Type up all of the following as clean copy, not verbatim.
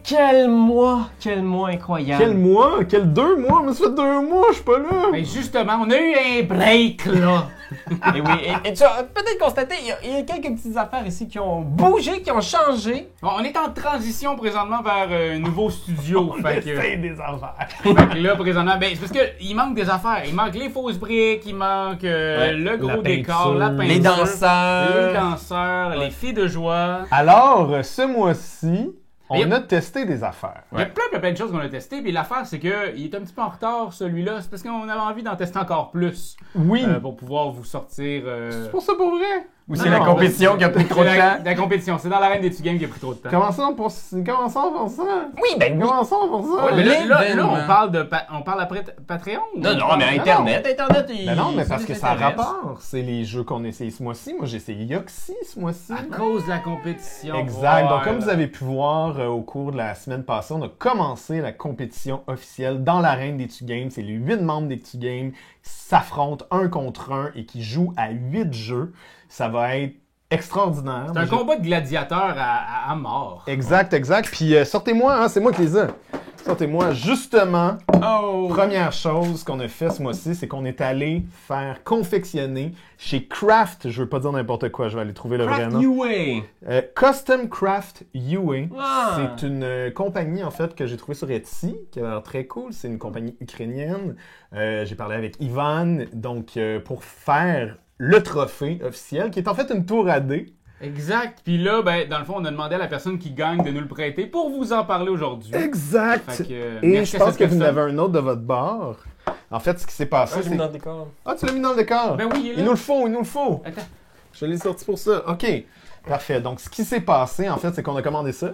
quel mois! Quel mois incroyable! Quel mois? Quel 2 mois? Mais ça fait 2 mois, je suis pas là! Ben justement, on a eu un break, là! Et oui, et tu as peut-être constaté, il y a quelques petites affaires ici qui ont bougé, qui ont changé. Bon, on est en transition présentement vers un nouveau studio. On essaye des affaires! Fait que là, présentement, ben, c'est parce qu'il manque des affaires. Il manque les fausses briques, il manque le gros la décor, la peinture, Les danseurs. les danseurs, les filles de joie. Alors, ce mois-ci, on Et- a testé des affaires. Il y a plein de choses qu'on a testées, puis l'affaire, c'est qu'il est un petit peu en retard, celui-là. C'est parce qu'on avait envie d'en tester encore plus Oui! pour pouvoir vous sortir... C'est pour ça pour vrai? Ou Non, c'est la non, compétition qui a pris trop de C'est temps? la compétition. C'est dans l'arène des Game qui a pris trop de temps. Commençons pour ça! Oui, ben oui. Commençons pour ça! Ouais, mais là, L'événement. on parle de on parle après Patreon? ou Non, on non, parle- mais Internet, Ben non, mais ça parce les que ça a intéresse. rapport. C'est les jeux qu'on a essayé ce mois-ci. Moi, j'ai essayé Yoxi ce mois-ci. À cause de la compétition. Exact. Donc, Ouais. comme vous avez pu voir au cours de la semaine passée, on a commencé la compétition officielle dans l'arène des Games. C'est les 8 membres des Games qui s'affrontent un contre un et qui jouent à 8 jeux. Ça va être extraordinaire. C'est Moi, un j'ai- combat de gladiateurs à mort. Exact, exact. Puis sortez-moi, hein, c'est moi qui les ai. Sortez-moi. Justement, Oh! première chose qu'on a fait ce mois-ci, c'est qu'on est allé faire confectionner chez Craft, je veux pas dire n'importe quoi, je vais aller trouver le vrai Craft nom. UA! Custom Craft UA. Ah. C'est une compagnie en fait que j'ai trouvée sur Etsy, qui a l'air très cool. C'est une compagnie ukrainienne. J'ai parlé avec Ivan, donc pour faire le trophée officiel, qui est en fait une tour à dés. Exact. Puis là, ben, dans le fond, on a demandé à la personne qui gagne de nous le prêter pour vous en parler aujourd'hui. Exact. Fait que, Et merci je à pense cette que vous en personne. avez un autre de votre bord. En fait, ce qui s'est passé, Ah, j'ai mis c'est... dans le décor. Ah, tu l'as mis dans le décor? Ben oui, il est là. Il nous le faut, il nous le faut. Attends. Je l'ai sorti pour ça. OK. Parfait. Donc, ce qui s'est passé, en fait, c'est qu'on a commandé ça.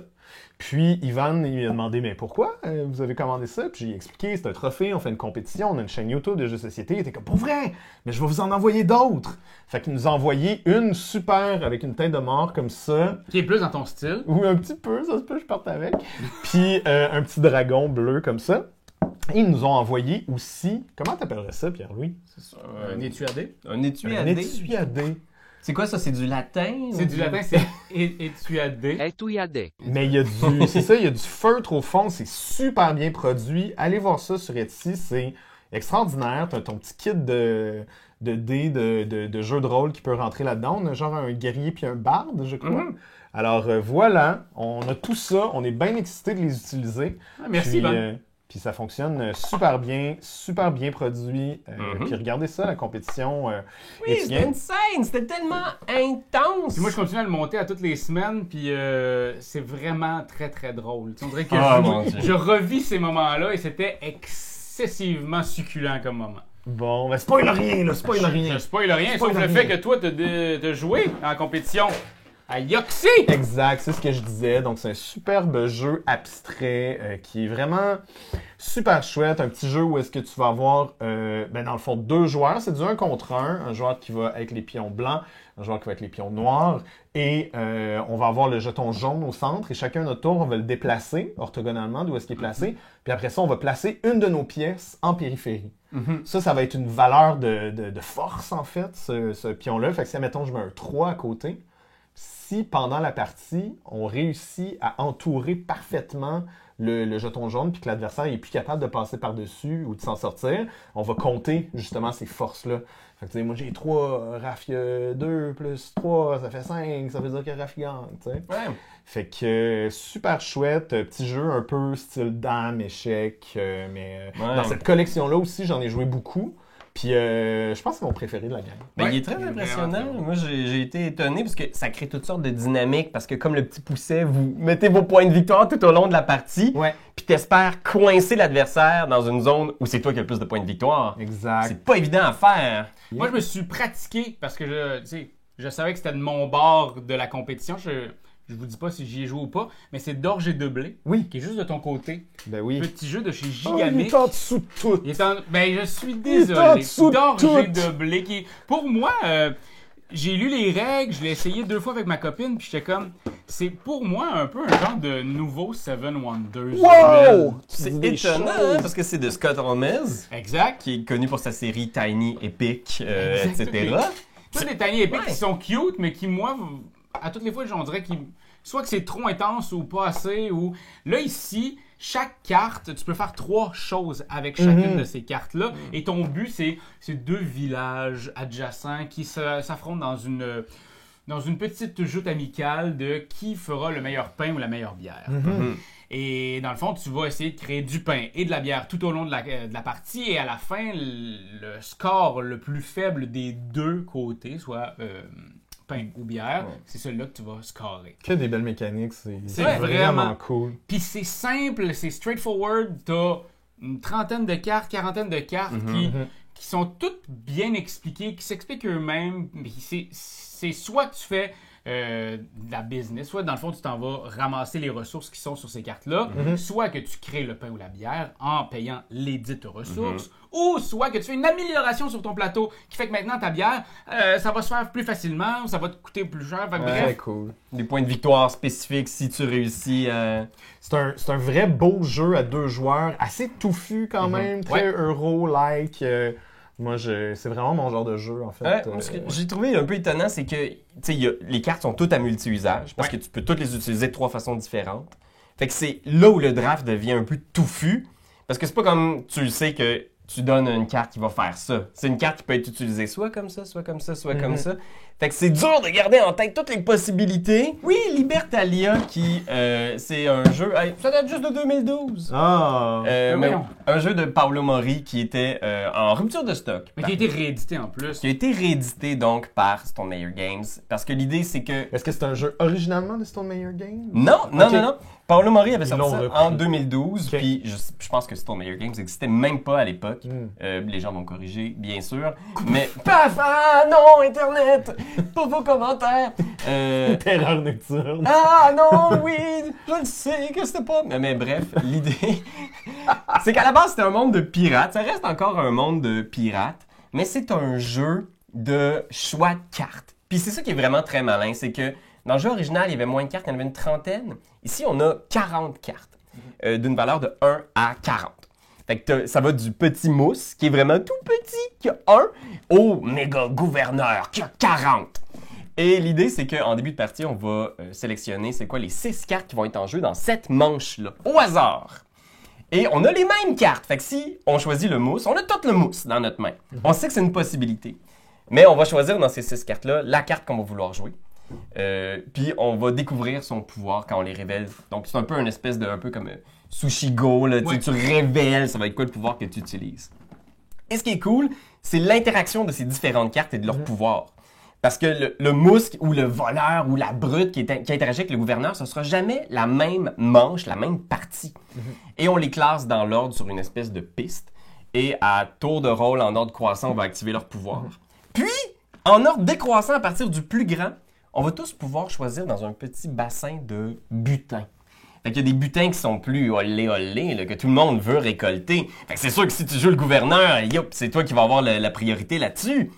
Puis, Ivan, il lui a demandé, mais pourquoi vous avez commandé ça? Puis, j'ai expliqué, c'est un trophée, on fait une compétition, on a une chaîne YouTube de jeux de société. Il était comme, pour vrai? Mais je vais vous en envoyer d'autres. Fait qu'il nous a envoyé une super, avec une tête de mort comme ça. Qui est plus dans ton style. Ou un petit peu, ça se peut, je parte avec. Puis, un petit dragon bleu comme ça. Et ils nous ont envoyé aussi, comment t'appellerais ça, Pierre-Louis? Un étui à dés. Un étui à Un dés. étui à dés. C'est quoi ça? C'est du latin? C'est ou du latin, c'est étui à dés. Etuiade. Mais il y a du, c'est ça, il y a du feutre au fond, c'est super bien produit. Allez voir ça sur Etsy, c'est extraordinaire. T'as ton petit kit de dés de jeux de rôle qui peut rentrer là-dedans. On a genre un guerrier puis un barde, je crois. Alors voilà, on a tout ça, on est bien excités de les utiliser. Ah, merci, Puis, Ivan. puis ça fonctionne super bien produit. Puis regardez ça, la compétition. Oui, c'était insane! C'était tellement intense! Puis moi, je continue à le monter à toutes les semaines, puis c'est vraiment très, très drôle. Tu sais, on dirait que Ah, mon Dieu. je revis ces moments-là et c'était excessivement succulent comme moment. Bon, ben spoil rien, là, spoil rien. Je spoil rien, Spoil sauf le rien. fait que toi, t'as joué en compétition à Yoxi! Exact, c'est ce que je disais. Donc, c'est un superbe jeu abstrait qui est vraiment super chouette. Un petit jeu où est-ce que tu vas avoir, dans le fond, 2 joueurs. C'est du 1 contre 1. Un joueur qui va avec les pions blancs, un joueur qui va avec les pions noirs. Et on va avoir le jeton jaune au centre. Et chacun notre tour, on va le déplacer orthogonalement d'où est-ce qu'il est placé. Puis après ça, on va placer une de nos pièces en périphérie. Ça va être une valeur de force, en fait, ce pion-là. Fait que si, mettons, je mets un 3 à côté, si pendant la partie, on réussit à entourer parfaitement le jeton jaune puis que l'adversaire est plus capable de passer par-dessus ou de s'en sortir, on va compter justement ces forces-là. Fait que tu sais, moi j'ai 3, Raph il y a 2 plus 3, ça fait 5, ça veut dire que Raph il gagne, tu sais. Ouais. Fait que super chouette, petit jeu un peu style dame, échec, mais Ouais. dans cette collection-là aussi, j'en ai joué beaucoup. Puis je pense que c'est mon préféré de la gamme. Ben, Ouais. il est très Il est impressionnant. vraiment Moi, j'ai été étonné parce que ça crée toutes sortes de dynamiques. Parce que comme le petit pousset, vous mettez vos points de victoire tout au long de la partie. Ouais. Puis t'espères coincer l'adversaire dans une zone où c'est toi qui as le plus de points de victoire. Exact. C'est pas évident à faire. Moi, je me suis pratiqué parce que je savais que c'était de mon bord de la compétition. Je vous dis pas si j'y ai joué ou pas, mais c'est d'orge et de blé. Oui. Qui est juste de ton côté. Ben oui. Petit jeu de chez Oh, il Gigamic. est en dessous de tout. Ben, je suis est en désolé. dessous de D'orge tout. et de blé. Pour moi, j'ai lu les règles, je l'ai essayé 2 fois avec ma copine, puis j'étais comme, c'est pour moi un peu un genre de nouveau Seven Wonders. Wow! C'est Dis des étonnant choses. hein, parce que c'est de Scott Holmes, Exact. qui est connu pour sa série Tiny, Epic, Exact. etc. Tous les tiny epics Ouais. qui sont cute, mais qui, moi, à toutes les fois, on dirait qu'ils soit que c'est trop intense ou pas assez. Ou là, ici, chaque carte, tu peux faire 3 choses avec chacune de ces cartes-là. Et ton but, c'est 2 villages adjacents qui s'affrontent dans une petite joute amicale de qui fera le meilleur pain ou la meilleure bière. Et dans le fond, tu vas essayer de créer du pain et de la bière tout au long de la partie. Et à la fin, le score le plus faible des 2 côtés, soit pain ou bière, c'est celui-là que tu vas scorer. Que des belles mécaniques, c'est vraiment cool. Puis c'est simple, c'est straightforward. T'as une trentaine de cartes, quarantaine de cartes qui sont toutes bien expliquées, qui s'expliquent eux-mêmes. C'est soit que tu fais de la business, soit dans le fond tu t'en vas ramasser les ressources qui sont sur ces cartes-là, soit que tu crées le pain ou la bière en payant les dites ressources, ou soit que tu fais une amélioration sur ton plateau qui fait que maintenant ta bière, ça va se faire plus facilement, ou ça va te coûter plus cher. Fait que bref, Cool. Des points de victoire spécifiques si tu réussis à... C'est un vrai beau jeu à 2 joueurs, assez touffu quand même, très euro-like. Moi, c'est vraiment mon genre de jeu, en fait. Ce que j'ai trouvé un peu étonnant, c'est que les cartes sont toutes à multi-usage, parce que tu peux toutes les utiliser de 3 façons différentes. Fait que c'est là où le draft devient un peu touffu, parce que c'est pas comme tu le sais que tu donnes une carte qui va faire ça. C'est une carte qui peut être utilisée soit comme ça, soit comme ça, soit comme ça. Fait que c'est dur de garder en tête toutes les possibilités. Oui, Libertalia, qui c'est un jeu... ça date juste de 2012. Mais un jeu de Paolo Mori qui était en rupture de stock. Mais qui a été réédité en plus. Qui a été réédité donc par Stone Meyer Games. Parce que l'idée, c'est que... Est-ce que c'est un jeu originalement de Stone Meyer Games? Non. Paolo Mori avait sorti ça repris. en 2012, puis je pense que Stone Meyer Games n'existait même pas à l'époque. Les gens vont corriger, bien sûr. Mais paf! Ah non, Internet! Pour vos commentaires! Terreur nocturne. Ah non, oui! Je le sais que c'était pas... Mais bref, l'idée... c'est qu'à la base, c'était un monde de pirates. Ça reste encore un monde de pirates, mais c'est un jeu de choix de cartes. Puis c'est ça qui est vraiment très malin, c'est que dans le jeu original, il y avait moins de cartes, il y en avait une trentaine. Ici, on a 40 cartes, d'une valeur de 1 à 40. Fait que ça va du petit mousse, qui est vraiment tout petit, qui a 1, au méga gouverneur, qui a 40. Et l'idée, c'est qu'en début de partie, on va sélectionner, les 6 cartes qui vont être en jeu dans cette manche-là, au hasard. Et on a les mêmes cartes. Fait que si on choisit le mousse, on a tout le mousse dans notre main. On sait que c'est une possibilité. Mais on va choisir dans ces 6 cartes-là la carte qu'on va vouloir jouer. Puis on va découvrir son pouvoir quand on les révèle. Donc c'est un peu une espèce de, un peu comme Sushi Go, là, tu révèles, ça va être quoi le pouvoir que tu utilises. Et ce qui est cool, c'est l'interaction de ces différentes cartes et de leur pouvoir. Parce que le mousque ou le voleur ou la brute qui interagit avec le gouverneur, ce sera jamais la même manche, la même partie. Et on les classe dans l'ordre sur une espèce de piste. Et à tour de rôle, en ordre croissant, on va activer leur pouvoir. Puis, en ordre décroissant à partir du plus grand, on va tous pouvoir choisir dans un petit bassin de butin. Fait qu'il y a des butins qui sont plus olé, que tout le monde veut récolter. Fait que c'est sûr que si tu joues le gouverneur, c'est toi qui vas avoir la priorité là-dessus.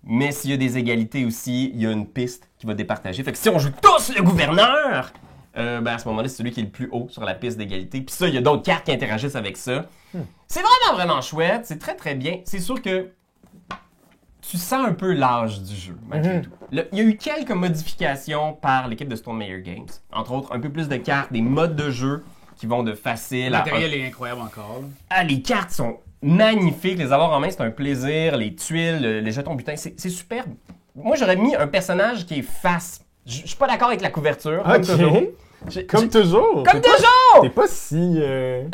Mais s'il y a des égalités aussi, il y a une piste qui va départager. Fait que si on joue tous le gouverneur, à ce moment-là, c'est celui qui est le plus haut sur la piste d'égalité. Puis ça, il y a d'autres cartes qui interagissent avec ça. C'est vraiment chouette. C'est très, très bien. C'est sûr que tu sens un peu l'âge du jeu, malgré tout. Il y a eu quelques modifications par l'équipe de Stone Meyer Games. Entre autres, un peu plus de cartes, des modes de jeu qui vont de facile à... Le matériel est incroyable encore. Les cartes sont magnifiques. Les avoir en main, c'est un plaisir. Les tuiles, les jetons butins, c'est superbe. Moi, j'aurais mis un personnage qui est face. Je suis pas d'accord avec la couverture, comme toujours. Comme toujours! Comme toujours! T'es pas si...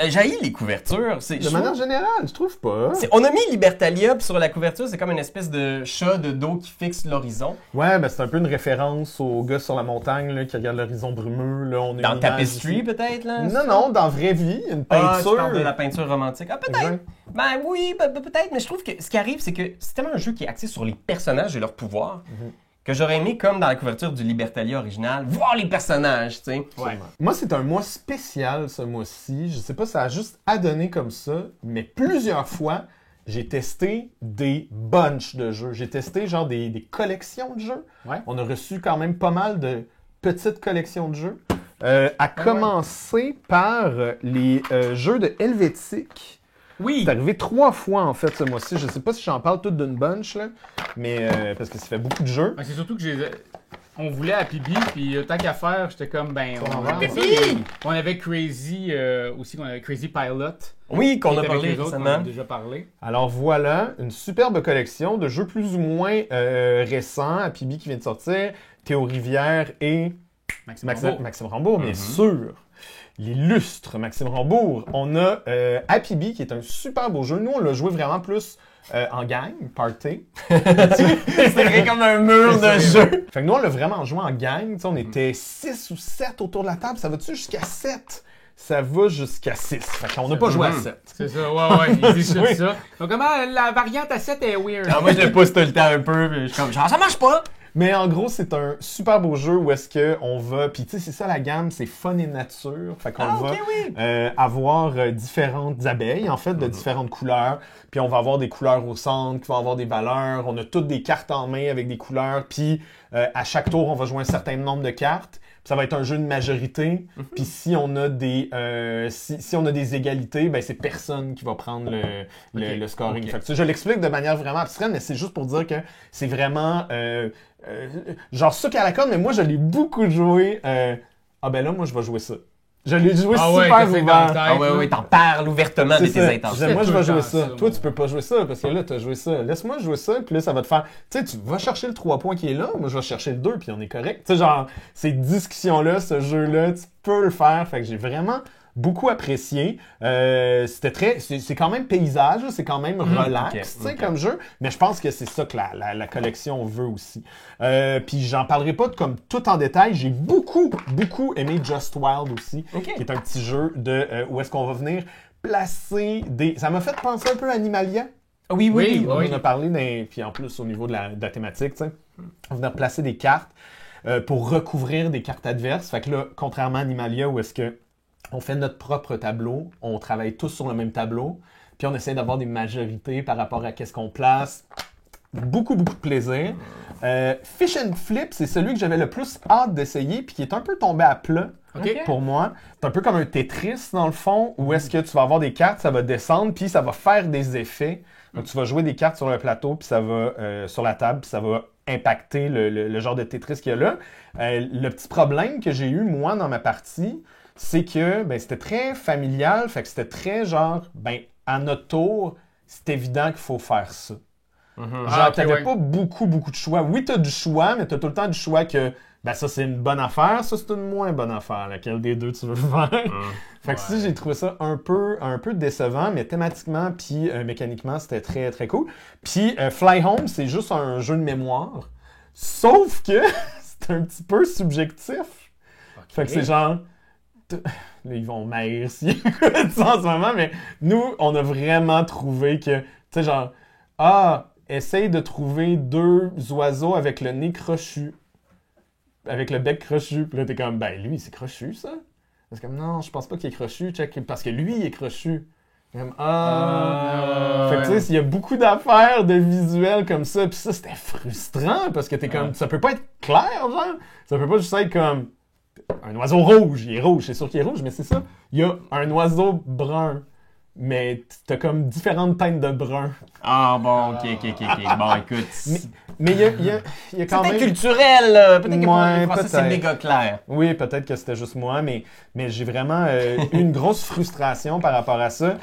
J'haïs les couvertures. De manière générale, je trouve pas. On a mis Libertalia, puis sur la couverture, c'est comme une espèce de chat de dos qui fixe l'horizon. Ouais, ben c'est un peu une référence au gars sur la montagne là, qui regarde l'horizon brumeux. Là, on est dans Tapestry, peut-être? Là? Non, dans vraie vie, une peinture. Tu parles de la peinture romantique. Ah, peut-être! Ouais. Ben oui, peut-être, mais je trouve que ce qui arrive, c'est que c'est tellement un jeu qui est axé sur les personnages et leurs pouvoirs. Que j'aurais aimé, comme dans la couverture du Libertalia original, voir les personnages, tu sais. Ouais. Moi, c'est un mois spécial, ce mois-ci. Je sais pas, ça a juste adonné comme ça, mais plusieurs fois, j'ai testé des bunches de jeux. J'ai testé genre des collections de jeux. Ouais. On a reçu quand même pas mal de petites collections de jeux. À commencer par les jeux de Helvétique. Oui. C'est arrivé 3 fois, en fait, ce mois-ci. Je sais pas si j'en parle tout d'une bunch, là, mais parce que ça fait beaucoup de jeux. C'est surtout que on voulait à Pibi, puis tant qu'à faire, j'étais comme, ben, on avait Crazy, aussi, on avait Crazy Pilot. Oui, qu'on qui a était avec parlé eux autres, récemment. On a déjà parlé. Alors voilà, une superbe collection de jeux plus ou moins récents, à Pibi qui vient de sortir, Théo Rivière et Maxime Rambourg, bien sûr. L'illustre Maxime Rambourg. On a Happy Bee, qui est un super beau jeu. Nous, on l'a joué vraiment plus en gang, party. C'est comme un mur de jeu. Fait que nous, on l'a vraiment joué en gang. T'sais, on était 6 ou 7 autour de la table. Ça va-tu jusqu'à 7? Ça va jusqu'à 6. Fait qu'on n'a pas joué à 7. C'est ça, ouais, ils disent tout ça. Donc, comment la variante à 7 est weird. Ah, moi, je le pousse tout le temps un peu, puis je suis comme, genre, ça marche pas! Mais en gros, c'est un super beau jeu où est-ce qu'on va... Puis tu sais, c'est ça la gamme, c'est fun et nature. Fait qu'on va avoir différentes abeilles, en fait, de différentes couleurs. Puis on va avoir des couleurs au centre, qui vont avoir des valeurs. On a toutes des cartes en main avec des couleurs. Puis à chaque tour, on va jouer un certain nombre de cartes. Puis ça va être un jeu de majorité. Puis si on a des si on a des égalités, ben c'est personne qui va prendre le scoring. Fait que, tu sais, je l'explique de manière vraiment abstraite, mais c'est juste pour dire que c'est vraiment genre sucre à la corde, mais moi je l'ai beaucoup joué. Ah ben là, moi je vais jouer ça. Je l'ai joué super ouvert. Ah ouais, t'en parles ouvertement de tes intentions. Moi, je vais jouer ça. Toi, tu peux pas jouer ça, parce que là, t'as joué ça. Laisse-moi jouer ça, puis là, ça va te faire... Tu sais, tu vas chercher le 3 points qui est là, moi, je vais chercher le 2, puis on est correct. Tu sais, genre, ces discussions-là, ce jeu-là, tu peux le faire. Fait que j'ai vraiment beaucoup apprécié. C'est quand même paysage, c'est quand même relax, tu sais, comme jeu. Mais je pense que c'est ça que la collection veut aussi. Puis j'en parlerai pas comme tout en détail. J'ai beaucoup aimé Just Wild aussi, qui est un petit jeu de où est-ce qu'on va venir placer des... Ça m'a fait penser un peu à Animalia. Oui. On en a parlé, puis en plus au niveau de la thématique, tu sais, on va venir placer des cartes pour recouvrir des cartes adverses. Fait que là, contrairement à Animalia, où est-ce que on fait notre propre tableau, on travaille tous sur le même tableau, puis on essaie d'avoir des majorités par rapport à qu'est-ce qu'on place. Beaucoup de plaisir. Fish and Flip, c'est celui que j'avais le plus hâte d'essayer, puis qui est un peu tombé à plat pour moi. C'est un peu comme un Tetris, dans le fond, où est-ce que tu vas avoir des cartes, ça va descendre, puis ça va faire des effets. Donc, tu vas jouer des cartes sur le plateau, puis ça va sur la table, puis ça va impacter le genre de Tetris qu'il y a là. Le petit problème que j'ai eu, moi, dans ma partie, c'est que c'était très familial, fait que c'était très genre, à notre tour, c'est évident qu'il faut faire ça. Genre, t'avais pas beaucoup de choix. Oui, t'as du choix, mais t'as tout le temps du choix que, ça c'est une bonne affaire, ça c'est une moins bonne affaire. Laquelle des deux tu veux faire? Fait que si j'ai trouvé ça un peu décevant, mais thématiquement puis mécaniquement, c'était très, très cool. Puis Fly Home, c'est juste un jeu de mémoire. Sauf que c'est un petit peu subjectif. Fait que c'est genre... Là, ils vont m'haïr si écoutent ça en ce moment, mais nous, on a vraiment trouvé que, tu sais, genre, essaye de trouver 2 oiseaux avec le nez crochu, avec le bec crochu. Puis là, t'es comme, lui, c'est crochu, ça? C'est comme, non, je pense pas qu'il est crochu, check, parce que lui, il est crochu. Comme, fait que tu sais, il y a beaucoup d'affaires de visuels comme ça, puis ça, c'était frustrant, parce que t'es comme, ça peut pas être clair, genre. Ça peut pas juste être comme... Un oiseau rouge, il est rouge, c'est sûr qu'il est rouge, mais c'est ça. Il y a un oiseau brun, mais t'as comme différentes teintes de brun. Ah bon, ok. Bon, écoute. Mais il y a quand même... C'est culturel, là. Peut-être que Ouais, pour ça, c'est méga clair. Oui, peut-être que c'était juste moi, mais j'ai vraiment eu une grosse frustration par rapport à ça.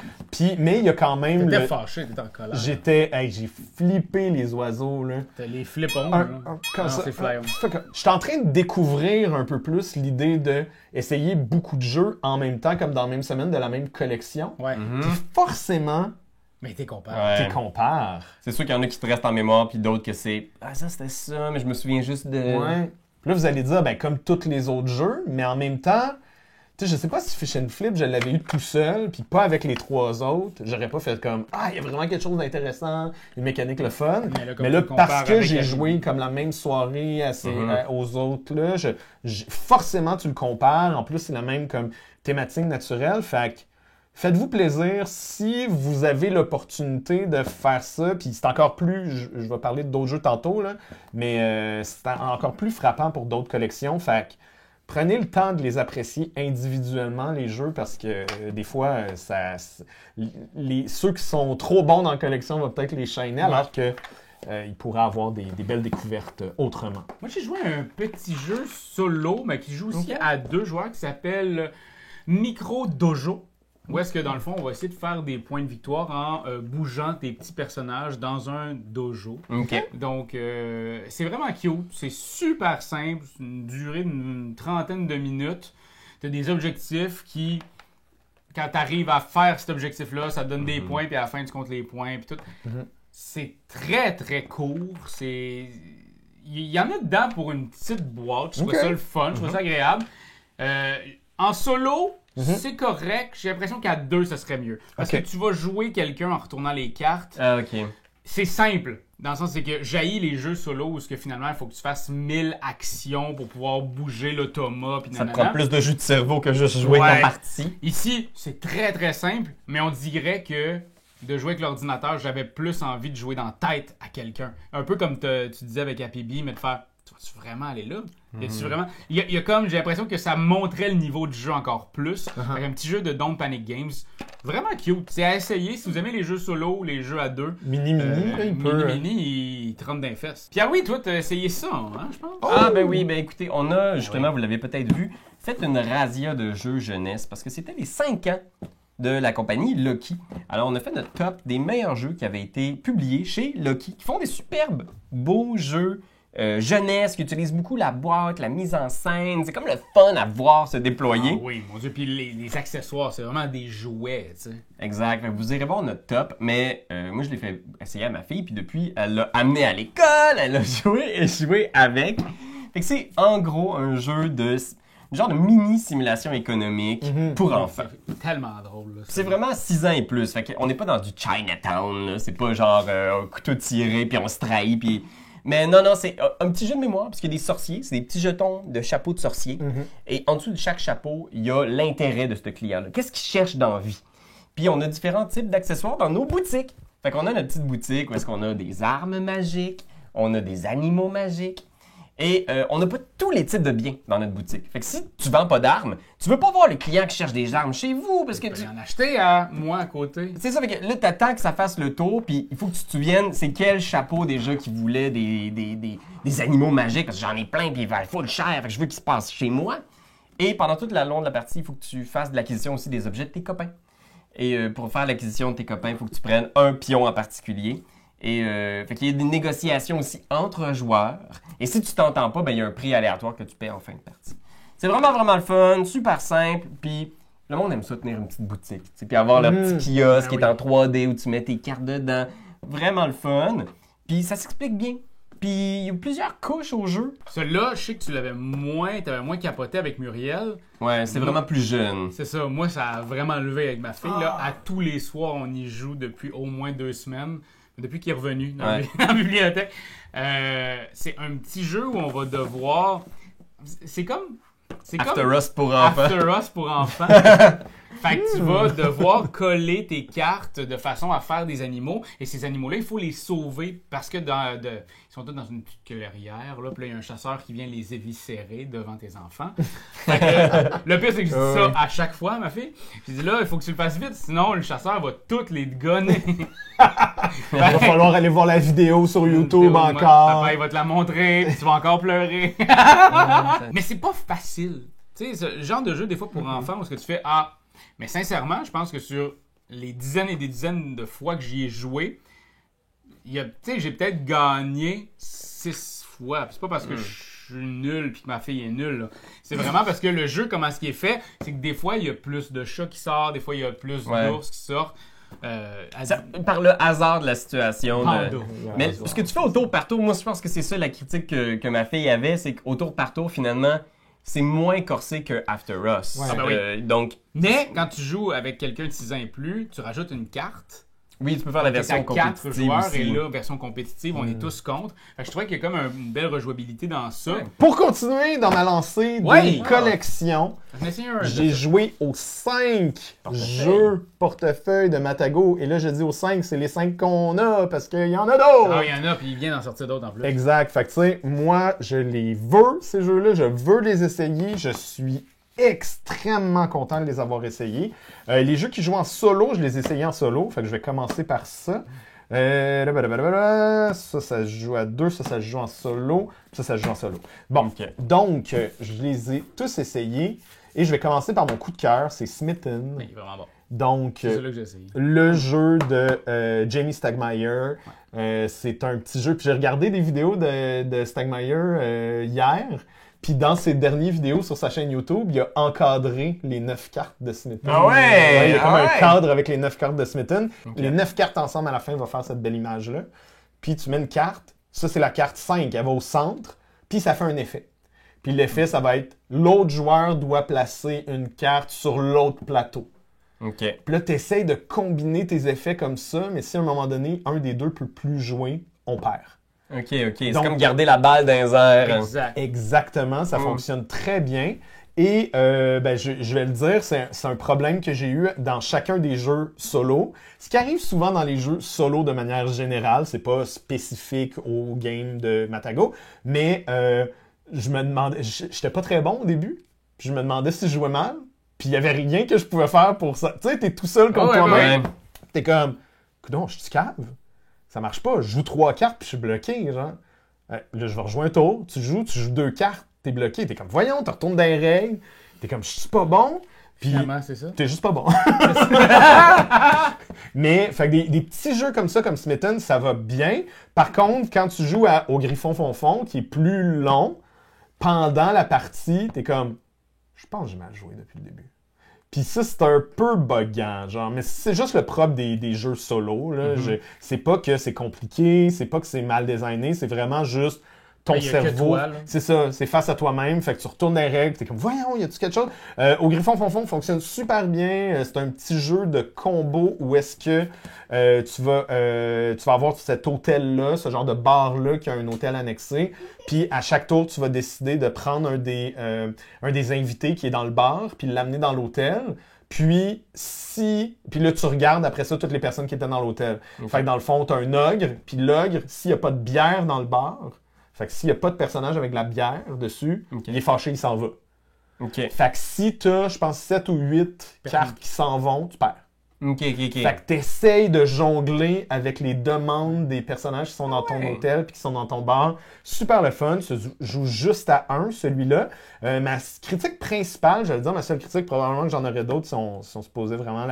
Mais il y a quand même... T'étais fâché, t'étais en colère. J'ai flippé les oiseaux, là. T'as les flippons, c'est Fly Home. Je suis en train de découvrir un peu plus l'idée de essayer beaucoup de jeux en même temps, comme dans la même semaine, de la même collection. Ouais. Puis forcément... Mais t'es compares. T'es compares. C'est sûr qu'il y en a qui te restent en mémoire, puis d'autres que c'est « Ah, ça, c'était ça, mais je me souviens juste de... » Ouais. Puis là, vous allez dire, comme tous les autres jeux, mais en même temps, tu sais, je sais pas si Fish and Flip, je l'avais eu tout seul, puis pas avec les 3 autres. J'aurais pas fait comme « Ah, il y a vraiment quelque chose d'intéressant, une mécanique le fun. » Mais là, parce que j'ai joué comme la même soirée aux autres, là, forcément, tu le compares. En plus, c'est la même comme thématique naturelle, fait que faites-vous plaisir si vous avez l'opportunité de faire ça. Puis c'est encore plus, je vais parler d'autres jeux tantôt, là, mais c'est encore plus frappant pour d'autres collections. Fait que prenez le temps de les apprécier individuellement, les jeux, parce que des fois, ceux qui sont trop bons dans la collection vont peut-être les chaîner, alors que il pourrait avoir des belles découvertes autrement. Moi, j'ai joué à un petit jeu solo, mais qui joue aussi à 2 joueurs, qui s'appelle Micro Dojo. Où est-ce que, dans le fond, on va essayer de faire des points de victoire en bougeant tes petits personnages dans un dojo. OK. Donc, c'est vraiment cute. C'est super simple. C'est une durée d'une 30aine de minutes. Tu as des objectifs qui, quand tu arrives à faire cet objectif-là, ça te donne des points, puis à la fin, tu comptes les points, puis tout. C'est très, très court. Il y en a dedans pour une petite boîte. Je trouve ça le fun. Je trouve ça agréable. En solo... c'est correct. J'ai l'impression qu'à 2, ça serait mieux. Parce que tu vas jouer quelqu'un en retournant les cartes. Ah, OK. C'est simple. Dans le sens, c'est que j'haïs les jeux solo où finalement, il faut que tu fasses 1000 actions pour pouvoir bouger l'automa. Ça te prend plus de jus de cerveau que juste jouer en partie. Ici, c'est très, très simple. Mais on dirait que de jouer avec l'ordinateur, j'avais plus envie de jouer dans la tête à quelqu'un. Un peu comme tu disais avec Happy Bee, mais de faire... Tu vas vraiment aller là? Vraiment... Il y a comme, j'ai l'impression que ça montrait le niveau du jeu encore plus. Avec un petit jeu de Don't Panic Games. Vraiment cute. C'est à essayer. Si vous aimez les jeux solo ou les jeux à 2. Mini, il te rentre d'un fesses. Pierre-Louis, toi, t'as essayé ça, hein, je pense? Ah, ben oui, ben écoutez, on a, justement, vous l'avez peut-être vu, fait une razzia de jeux jeunesse parce que c'était les 5 ans de la compagnie Lucky. Alors, on a fait notre top des meilleurs jeux qui avaient été publiés chez Lucky, qui font des superbes, beaux jeux jeunesse, qui utilisent beaucoup la boîte, la mise en scène. C'est comme le fun à voir se déployer. Ah oui, mon Dieu. Puis les accessoires, c'est vraiment des jouets, tu sais. Exact. Vous irez voir notre top, mais moi, je l'ai fait essayer à ma fille, puis depuis, elle l'a amené à l'école, elle a joué avec. Fait que c'est, en gros, un jeu de... genre de mini-simulation économique pour enfants. C'est tellement drôle. Là, c'est vraiment 6 ans et plus. Fait qu'on n'est pas dans du Chinatown, là. C'est pas genre un couteau tiré, puis on se trahit, puis... Mais non, c'est un petit jeu de mémoire, parce qu'il y a des sorciers, c'est des petits jetons de chapeau de sorcier. Et en dessous de chaque chapeau, il y a l'intérêt de ce client-là. Qu'est-ce qu'il cherche dans la vie? Puis on a différents types d'accessoires dans nos boutiques. Fait qu'on a notre petite boutique où est-ce qu'on a des armes magiques, on a des animaux magiques. Et on n'a pas tous les types de biens dans notre boutique. Fait que si tu vends pas d'armes, tu veux pas voir le client qui cherche des armes chez vous parce que tu peux en acheter à moi à côté. C'est ça, fait que là, t'attends que ça fasse le tour, puis il faut que tu te souviennes, c'est quel chapeau déjà qui voulait des animaux magiques, parce que j'en ai plein, puis ils valent full cher, fait que je veux qu'ils se passent chez moi. Et pendant toute la longue de la partie, il faut que tu fasses de l'acquisition aussi des objets de tes copains. Et pour faire l'acquisition de tes copains, il faut que tu prennes un pion en particulier. Et fait qu'il y a des négociations aussi entre joueurs. Et si tu t'entends pas, ben il y a un prix aléatoire que tu paies en fin de partie. C'est vraiment, vraiment le fun, super simple. Puis le monde aime ça tenir une petite boutique. Puis avoir leur petit kiosque qui est en 3D où tu mets tes cartes dedans. Vraiment le fun. Puis ça s'explique bien. Puis il y a plusieurs couches au jeu. Celui-là, je sais que tu l'avais moins capoté avec Muriel. Ouais, c'est vraiment plus jeune. C'est ça. Moi, ça a vraiment levé avec ma fille. Là, à tous les soirs, on y joue depuis au moins 2 semaines. Depuis qu'il est revenu dans la bibliothèque. C'est un petit jeu où on va devoir... C'est comme After Us pour enfants. After Us pour enfants. Fait que tu vas devoir coller tes cartes de façon à faire des animaux. Et ces animaux-là, il faut les sauver parce que ils sont tous dans une petite clairière. Là, puis là, il y a un chasseur qui vient les éviscérer devant tes enfants. Fait que, le pire, c'est que je dis ça à chaque fois à ma fille. Je dis là, il faut que tu le fasses vite, sinon le chasseur va toutes les gonner. Il va falloir aller voir la vidéo sur YouTube encore. Papa, il va te la montrer, puis tu vas encore pleurer. Mais c'est pas facile. Tu sais, ce genre de jeu, des fois, pour enfants, où est-ce que tu fais mais sincèrement, je pense que sur les dizaines et des dizaines de fois que j'y ai joué, j'ai peut-être gagné 6 fois. Puis c'est pas parce que je suis nul puis que ma fille est nulle. Là. C'est vraiment parce que le jeu, comment ce qui est fait, c'est que des fois, il y a plus de chats qui sortent, des fois, il y a plus d'ours qui sortent. Par le hasard de la situation. Mais Ouais, ce que tu fais au tour par tour, moi, je pense que c'est ça la critique que ma fille avait, c'est qu'au tour par tour, finalement... c'est moins corsé que After Us. Ouais. Donc, mais quand tu joues avec quelqu'un de 6 ans et plus, tu rajoutes une carte. Oui, tu peux faire la version compétitive 4 joueurs aussi. Et là, version compétitive, on est tous contre. Fait que je trouvais qu'il y a comme une belle rejouabilité dans ça. Ouais. Pour continuer dans ma lancée de collection, j'ai joué aux 5 jeux portefeuille de Matago. Et là, je dis aux 5, c'est les 5 qu'on a parce qu'il y en a d'autres. Ah, il y en a, puis il vient d'en sortir d'autres en plus. Exact. Fait que tu sais, moi, je les veux, ces jeux-là. Je veux les essayer. Je suis extrêmement content de les avoir essayés. Les jeux qui jouent en solo, je les ai essayés en solo. Fait que je vais commencer par ça. Ça se joue à 2, ça se joue en solo, ça se joue en solo. Bon, Ok. donc, je les ai tous essayés et je vais commencer par mon coup de cœur, c'est Smitten. Il est vraiment bon. Donc, C'est celui-là que j'ai essayé. le jeu de Jamie Stegmaier. C'est un petit jeu. Puis j'ai regardé des vidéos de Stegmaier hier. Puis dans ses dernières vidéos sur sa chaîne YouTube, il a encadré les 9 cartes de Smitten. Ah ouais! Il y a comme Ah un ouais! cadre avec les 9 cartes de Smitten. Ok. Les 9 cartes ensemble à la fin vont faire cette belle image-là. Puis tu mets une carte. Ça, c'est la carte 5. Elle va au centre. Puis ça fait un effet. Puis l'effet, ça va être l'autre joueur doit placer une carte sur l'autre plateau. Ok. Puis là, tu essaies de combiner tes effets comme ça, mais si à un moment donné, un des deux peut plus jouer, on perd. Ok. C'est Donc- comme garder la balle dans les airs. Exact. Exactement, ça fonctionne très bien. Et je vais le dire, c'est un problème que j'ai eu dans chacun des jeux solo. Ce qui arrive souvent dans les jeux solo de manière générale, c'est pas spécifique au game de Matago, mais je me demandais, j'étais pas très bon au début, puis je me demandais si je jouais mal, puis il y avait rien que je pouvais faire pour ça. Tu sais, t'es tout seul contre toi-même, t'es comme, coudonc, je suis cave, ça marche pas, je joue 3 cartes puis je suis bloqué, genre. Là, je vais rejouer un tour, tu joues 2 cartes, t'es bloqué, t'es comme, voyons, tu retournes dans les règles, t'es comme, je suis pas bon, puis Finalement, c'est ça. t'es juste pas bon. Mais, fait que des petits jeux comme ça, comme Smitten, ça va bien. Par contre, quand tu joues au Griffon Fonfon, qui est plus long, pendant la partie, t'es comme, je pense que j'ai mal joué depuis le début. Puis ça, c'est un peu buggant, genre. Mais c'est juste le propre des jeux solo, là. C'est pas que c'est compliqué, c'est pas que c'est mal designé, c'est vraiment juste ton Il y a que cerveau. toi, là. C'est ça, c'est face à toi-même. Fait que tu retournes les règles, t'es comme, voyons, y a-tu quelque chose? Au Griffon Fonfon, fonctionne super bien. C'est un petit jeu de combo où est-ce que tu vas avoir cet hôtel-là, ce genre de bar-là qui a un hôtel annexé. Puis à chaque tour, tu vas décider de prendre un des invités qui est dans le bar, puis l'amener dans l'hôtel. Puis là, tu regardes après ça toutes les personnes qui étaient dans l'hôtel. Fait que dans le fond, t'as un ogre, puis l'ogre, s'il n'y a pas de bière dans le bar, fait que s'il n'y a pas de personnage avec de la bière dessus, il est fâché, il s'en va. Ok. Fait que si t'as, je pense, 7 ou 8 cartes qui s'en vont, tu perds. Ok. Fait que t'essayes de jongler avec les demandes des personnages qui sont dans ton hôtel puis qui sont dans ton bar. Super le fun, se joue juste à 1, celui-là. Ma critique principale, j'allais dire ma seule critique, probablement que j'en aurais d'autres si on se posait vraiment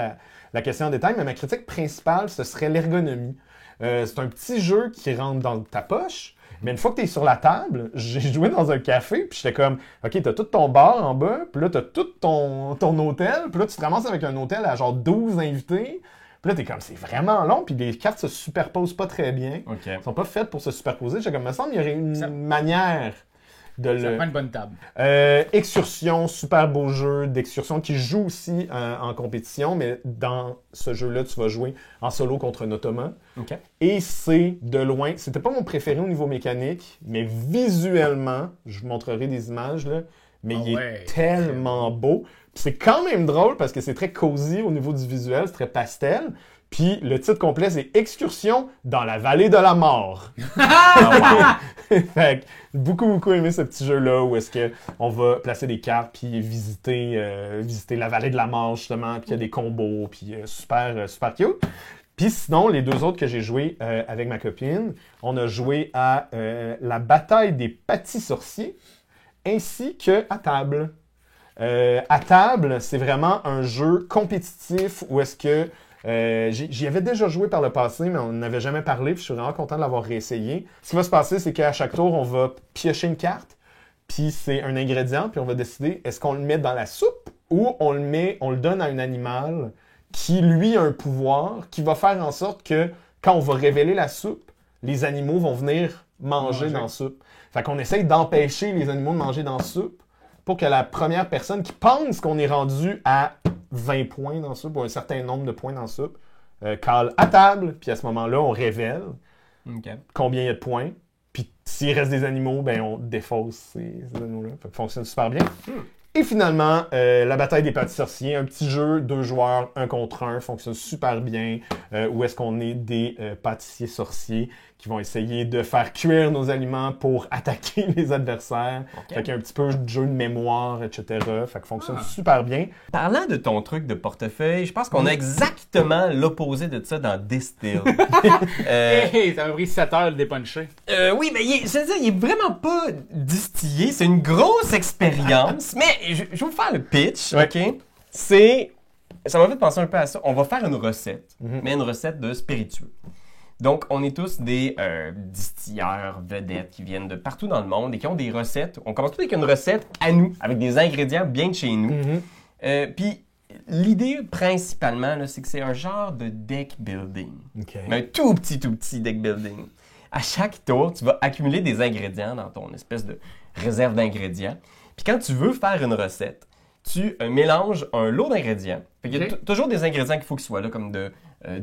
la question en détail, mais ma critique principale, ce serait l'ergonomie. C'est un petit jeu qui rentre dans ta poche, mais une fois que t'es sur la table, j'ai joué dans un café, puis j'étais comme, OK, t'as tout ton bar en bas, puis là, t'as tout ton hôtel, puis là, tu te ramasses avec un hôtel à genre 12 invités, puis là, t'es comme, c'est vraiment long, puis les cartes se superposent pas très bien. Ok. Elles sont pas faites pour se superposer. J'étais comme, me semble, il y aurait une manière de Ça le... prend une bonne table. Excursion, super beau jeu d'excursion qui joue aussi en compétition, mais dans ce jeu-là, tu vas jouer en solo contre un automa. Ok. Et c'est de loin, c'était pas mon préféré au niveau mécanique, mais visuellement, je vous montrerai des images, là, mais il est tellement beau. Puis c'est quand même drôle parce que c'est très cosy au niveau du visuel, c'est très pastel. Puis le titre complet, c'est Excursion dans la vallée de la mort. Fait que beaucoup aimé ce petit jeu-là où est-ce que on va placer des cartes puis visiter la vallée de la mort justement, puis il y a des combos, puis super cute. Puis sinon, les deux autres que j'ai joué avec ma copine, on a joué à la bataille des pâtis sorciers ainsi que à table. À table, c'est vraiment un jeu compétitif où est-ce que j'y avais déjà joué par le passé, mais on n'avait jamais parlé, puis je suis vraiment content de l'avoir réessayé. Ce qui va se passer, c'est qu'à chaque tour, on va piocher une carte, puis c'est un ingrédient, puis on va décider est-ce qu'on le met dans la soupe ou on le donne à un animal qui, lui, a un pouvoir qui va faire en sorte que quand on va révéler la soupe, les animaux vont venir manger dans la soupe. Fait qu'on essaye d'empêcher les animaux de manger dans la soupe pour que la première personne qui pense qu'on est rendu à 20 points dans la soupe ou un certain nombre de points dans la soupe cale à table, puis à ce moment-là, on révèle combien il y a de points. Puis s'il reste des animaux, ben on défausse ces animaux-là. Fait que ça fonctionne super bien. Et finalement, la bataille des pâtis sorciers, un petit jeu, 2 joueurs, 1 contre 1, fonctionne super bien. Où est-ce qu'on est des pâtissiers sorciers qui vont essayer de faire cuire nos aliments pour attaquer les adversaires. Ok. Fait qu'il y a un petit peu de jeu de mémoire, etc. Fait que fonctionne super bien. Parlant de ton truc de portefeuille, je pense qu'on a exactement l'opposé de ça dans Distill. Hey, ça m'a pris 7 heures de dépuncher. Oui, mais c'est-à-dire, il est vraiment pas distillé. C'est une grosse expérience. Mais je vais vous faire le pitch, Ouais. OK? Ça m'a fait penser un peu à ça. On va faire une recette, mais une recette de spiritueux. Donc, on est tous des distilleurs vedettes qui viennent de partout dans le monde et qui ont des recettes. On commence tout avec une recette à nous, avec des ingrédients bien de chez nous. Puis, l'idée principalement, là, c'est que c'est un genre de deck building. OK. Mais un tout petit deck building. À chaque tour, tu vas accumuler des ingrédients dans ton espèce de réserve d'ingrédients. Puis quand tu veux faire une recette, tu mélanges un lot d'ingrédients. Fait qu'il y a toujours des ingrédients qu'il faut qu'ils soient là, comme de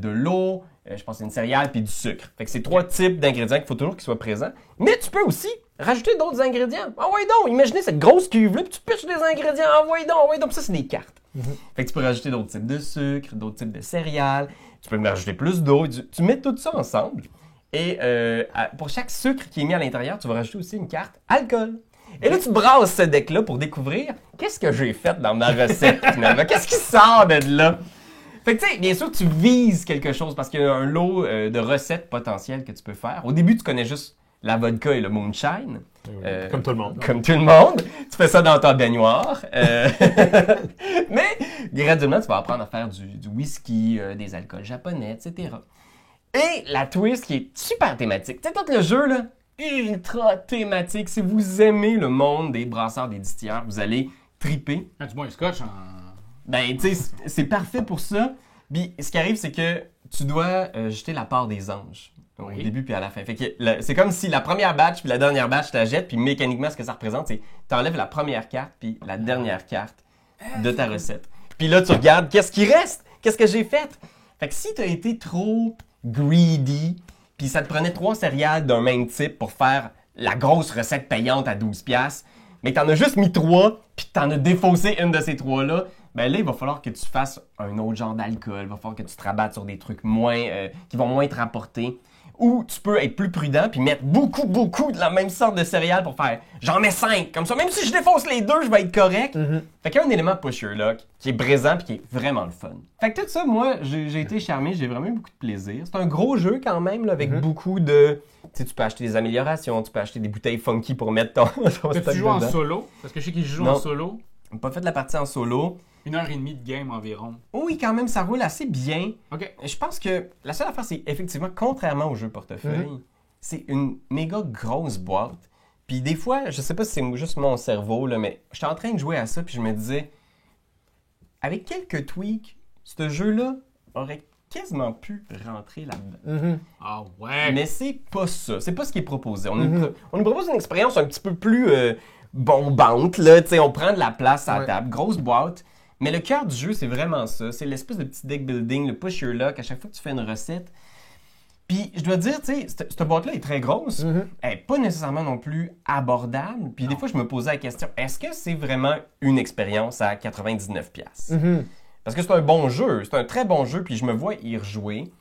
l'eau, je pense que c'est une céréale, puis du sucre. Fait que c'est 3 types d'ingrédients qu'il faut toujours qu'ils soient présents. Mais tu peux aussi rajouter d'autres ingrédients. Envoie donc! Imaginez cette grosse cuve-là, puis tu pitches des ingrédients. Envoie donc! Puis ça, c'est des cartes. Fait que tu peux rajouter d'autres types de sucre, d'autres types de céréales. Tu peux même rajouter plus d'eau. Tu mets tout ça ensemble. Et pour chaque sucre qui est mis à l'intérieur, tu vas rajouter aussi une carte alcool. Et là, tu brasses ce deck-là pour découvrir qu'est-ce que j'ai fait dans ma recette, finalement. Qu'est-ce qui sort de là? Fait que, tu sais, bien sûr, tu vises quelque chose parce qu'il y a un lot de recettes potentielles que tu peux faire. Au début, tu connais juste la vodka et le moonshine. Comme tout le monde. Comme tout le monde. Tu fais ça dans ta baignoire. Mais, graduellement, tu vas apprendre à faire du whisky, des alcools japonais, etc. Et la twist qui est super thématique. Tu sais, tout le jeu, là, ultra thématique. Si vous aimez le monde des brasseurs, des distilleurs, vous allez triper. Ah, tu bois un scotch en... Ben, tu sais, c'est parfait pour ça. Puis, ce qui arrive, c'est que tu dois jeter la part des anges. Au début puis à la fin. Fait que c'est comme si la première batch puis la dernière batch, tu la jettes, puis mécaniquement, ce que ça représente, c'est tu enlèves la première carte puis la dernière carte de ta recette. Puis là, tu regardes qu'est-ce qui reste, qu'est-ce que j'ai fait. Fait que si tu as été trop greedy, puis ça te prenait 3 céréales d'un même type pour faire la grosse recette payante à 12$, mais que t'en as juste mis 3, puis que t'en as défaussé une de ces 3-là, ben là, il va falloir que tu fasses un autre genre d'alcool, il va falloir que tu te rabattes sur des trucs qui vont moins te rapporter. Ou tu peux être plus prudent puis mettre beaucoup de la même sorte de céréales pour faire j'en mets 5. Comme ça, même si je défonce les 2, je vais être correct. Fait qu'il y a un élément push your luck qui est présent puis qui est vraiment le fun. Fait que tout ça, moi, j'ai été charmé, j'ai vraiment eu beaucoup de plaisir. C'est un gros jeu quand même, là, avec beaucoup de... Tu sais, tu peux acheter des améliorations, tu peux acheter des bouteilles funky pour mettre ton stock dedans. Tu joues en solo? Parce que je sais qu'ils jouent en solo. On n'a pas fait de la partie en solo. 1h30 de game environ. Oui, quand même, ça roule assez bien. OK. Je pense que la seule affaire, c'est effectivement, contrairement au jeu portefeuille, c'est une méga grosse boîte. Puis des fois, je sais pas si c'est juste mon cerveau, là, mais j'étais en train de jouer à ça, puis je me disais, avec quelques tweaks, ce jeu-là aurait quasiment pu rentrer là-dedans. Ah ouais! Mais c'est pas ça. C'est pas ce qui est proposé. On nous propose une expérience un petit peu plus bombante, là. Tu sais, on prend de la place à la table, grosse boîte. Mais le cœur du jeu, c'est vraiment ça. C'est l'espèce de petit deck building, le push your luck à chaque fois que tu fais une recette. Puis, je dois dire, tu sais, cette boîte-là est très grosse. Elle n'est pas nécessairement non plus abordable. Puis, des fois, je me posais la question, est-ce que c'est vraiment une expérience à 99$? Parce que c'est un bon jeu. C'est un très bon jeu, puis je me vois y rejouer.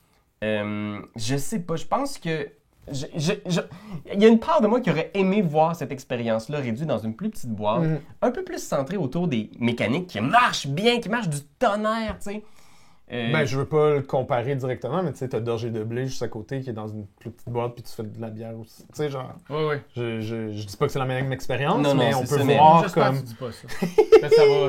Je sais pas, je pense que... Il y a une part de moi qui aurait aimé voir cette expérience-là réduite dans une plus petite boîte, un peu plus centrée autour des mécaniques qui marchent bien, qui marchent du tonnerre, tu sais. Ben, je veux pas le comparer directement, mais tu sais, t'as Dorgé de blé juste à côté qui est dans une plus petite boîte, puis tu fais de la bière aussi. Tu sais, genre. Oui. Je dis pas que c'est la même expérience, Non, mais non, on c'est peut ça, mais voir J'espère comme. que tu dis pas ça.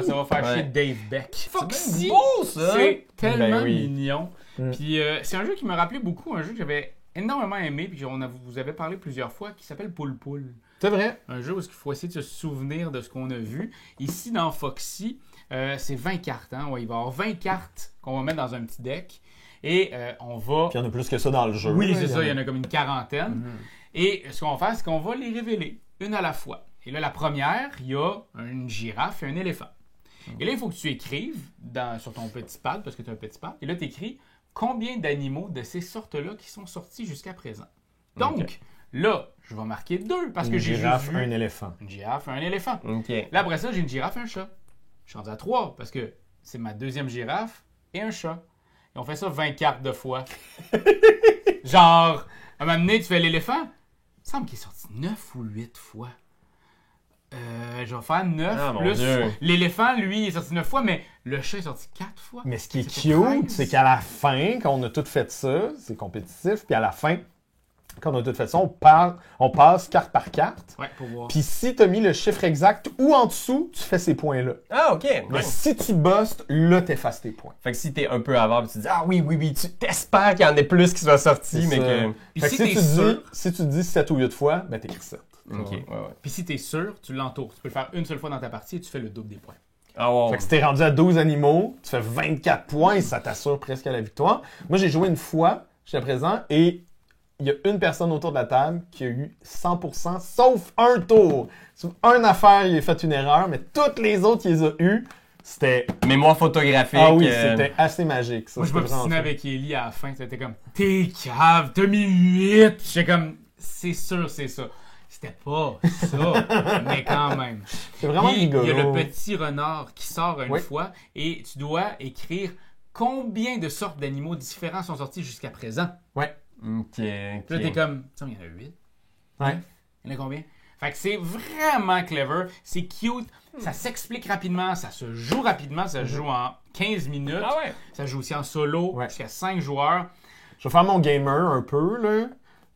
Ça va faire chier Dave Beck. C'est beau, ça! C'est tellement Ben oui. mignon. Puis c'est un jeu qui me rappelait beaucoup, un jeu que j'avais énormément aimé, puis vous avez parlé plusieurs fois, qui s'appelle Poul Poul. C'est vrai. Un jeu où il faut essayer de se souvenir de ce qu'on a vu. Ici, dans Foxy, c'est 20 cartes. Hein? Ouais, il va y avoir 20 cartes qu'on va mettre dans un petit deck. Et on va... Puis il y en a plus que ça dans le jeu. Oui, là, c'est ça. Il y en a comme une quarantaine. Et ce qu'on va faire, c'est qu'on va les révéler une à la fois. Et là, la première, il y a une girafe et un éléphant. Et là, il faut que tu écrives sur ton petit pad, parce que tu as un petit pad. Et là, tu écris combien d'animaux de ces sortes-là qui sont sortis jusqu'à présent. Donc, là, je vais marquer 2 parce que j'ai Une girafe, juste vu un éléphant. une girafe et un éléphant. OK. Là, après ça, j'ai une girafe et un chat. Je suis rendu à 3 parce que c'est ma deuxième girafe et un chat. Et on fait ça 20 cartes de fois. Genre, À un moment donné, tu fais l'éléphant. Il me semble qu'il est sorti 9 ou 8 fois. Je vais faire 9 Ah, mon plus. Dieu. L'éléphant, lui, il est sorti 9 fois, mais le chat est sorti 4 fois. Mais ce qui est C'était cute, 13. c'est qu'à la fin, quand on a tout fait ça, c'est compétitif, puis à la fin, quand on a tout fait ça, on passe carte par carte. Ouais, pour voir. Puis si tu as mis le chiffre exact ou en dessous, tu fais ces points-là. Ah, OK. Mais Ouais. si tu bustes, là, t'effaces tes points. Fait que si t'es un peu avant, puis tu dis, ah oui, tu t'espères qu'il y en ait plus qui soient sortis, C'est mais ça. que... Puis Fait si que t'es sûr, si tu dis 7 ou 8 fois, ben t'écris 7. OK, ouais. puis si t'es sûr, tu l'entoures. Tu peux le faire une seule fois dans ta partie et tu fais le double des points. Ah, wow. Fait que si t'es rendu à 12 animaux, tu fais 24 points, ça t'assure presque à la victoire. Moi, j'ai joué une fois jusqu'à présent et il y a une personne autour de la table qui a eu 100% sauf un tour. Sauf une affaire, il a fait une erreur, mais toutes les autres, il les a eues. C'était... Mémoire photographique. Ah oui, c'était assez magique, ça. Moi, je C'était m'obstinais vraiment avec Ellie à la fin. C'était comme, t'es cave, t'as mis 8. J'étais comme, c'est sûr, c'est ça. C'était pas ça, mais quand même. cool. C'est vraiment Puis, rigolo. il y a le petit renard qui sort une Oui. fois et tu dois écrire combien de sortes d'animaux différents sont sortis jusqu'à présent. Ouais. OK, Puis là, t'es comme, il y en a 8. Ouais. Il y en a combien? Fait que c'est vraiment clever, c'est cute, ça s'explique rapidement, ça se joue rapidement, ça se joue en 15 minutes. Ah ouais? Ça se joue aussi en solo, Ouais. jusqu'à 5 joueurs. Je vais faire mon gamer un peu, là.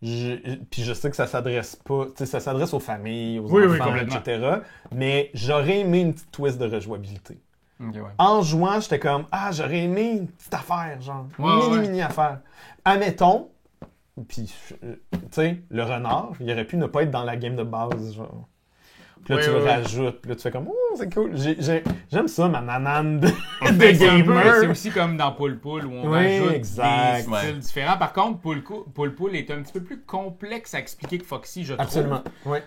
Puis je sais que ça s'adresse pas... Tu sais, ça s'adresse aux familles, aux Oui, oui, enfants, complètement. etc. Mais j'aurais aimé une petite twist de rejouabilité. OK, ouais. En jouant, j'étais comme, ah, j'aurais aimé une petite affaire, genre. Ouais, ouais. Mini affaire. Admettons, puis, tu sais, le renard, il aurait pu ne pas être dans la game de base, genre. Puis là, Ouais, tu le ouais. rajoutes, puis là, tu fais comme, oh, c'est cool. J'aime ça, ma nanane de Ben, c'est un peu- gamer. c'est aussi comme dans Poul Poul où on Oui, rajoute exact. des styles Ouais. différents. Par contre, Poul Poul est un petit peu plus complexe à expliquer que Foxy, je trouve. Absolument, ouais.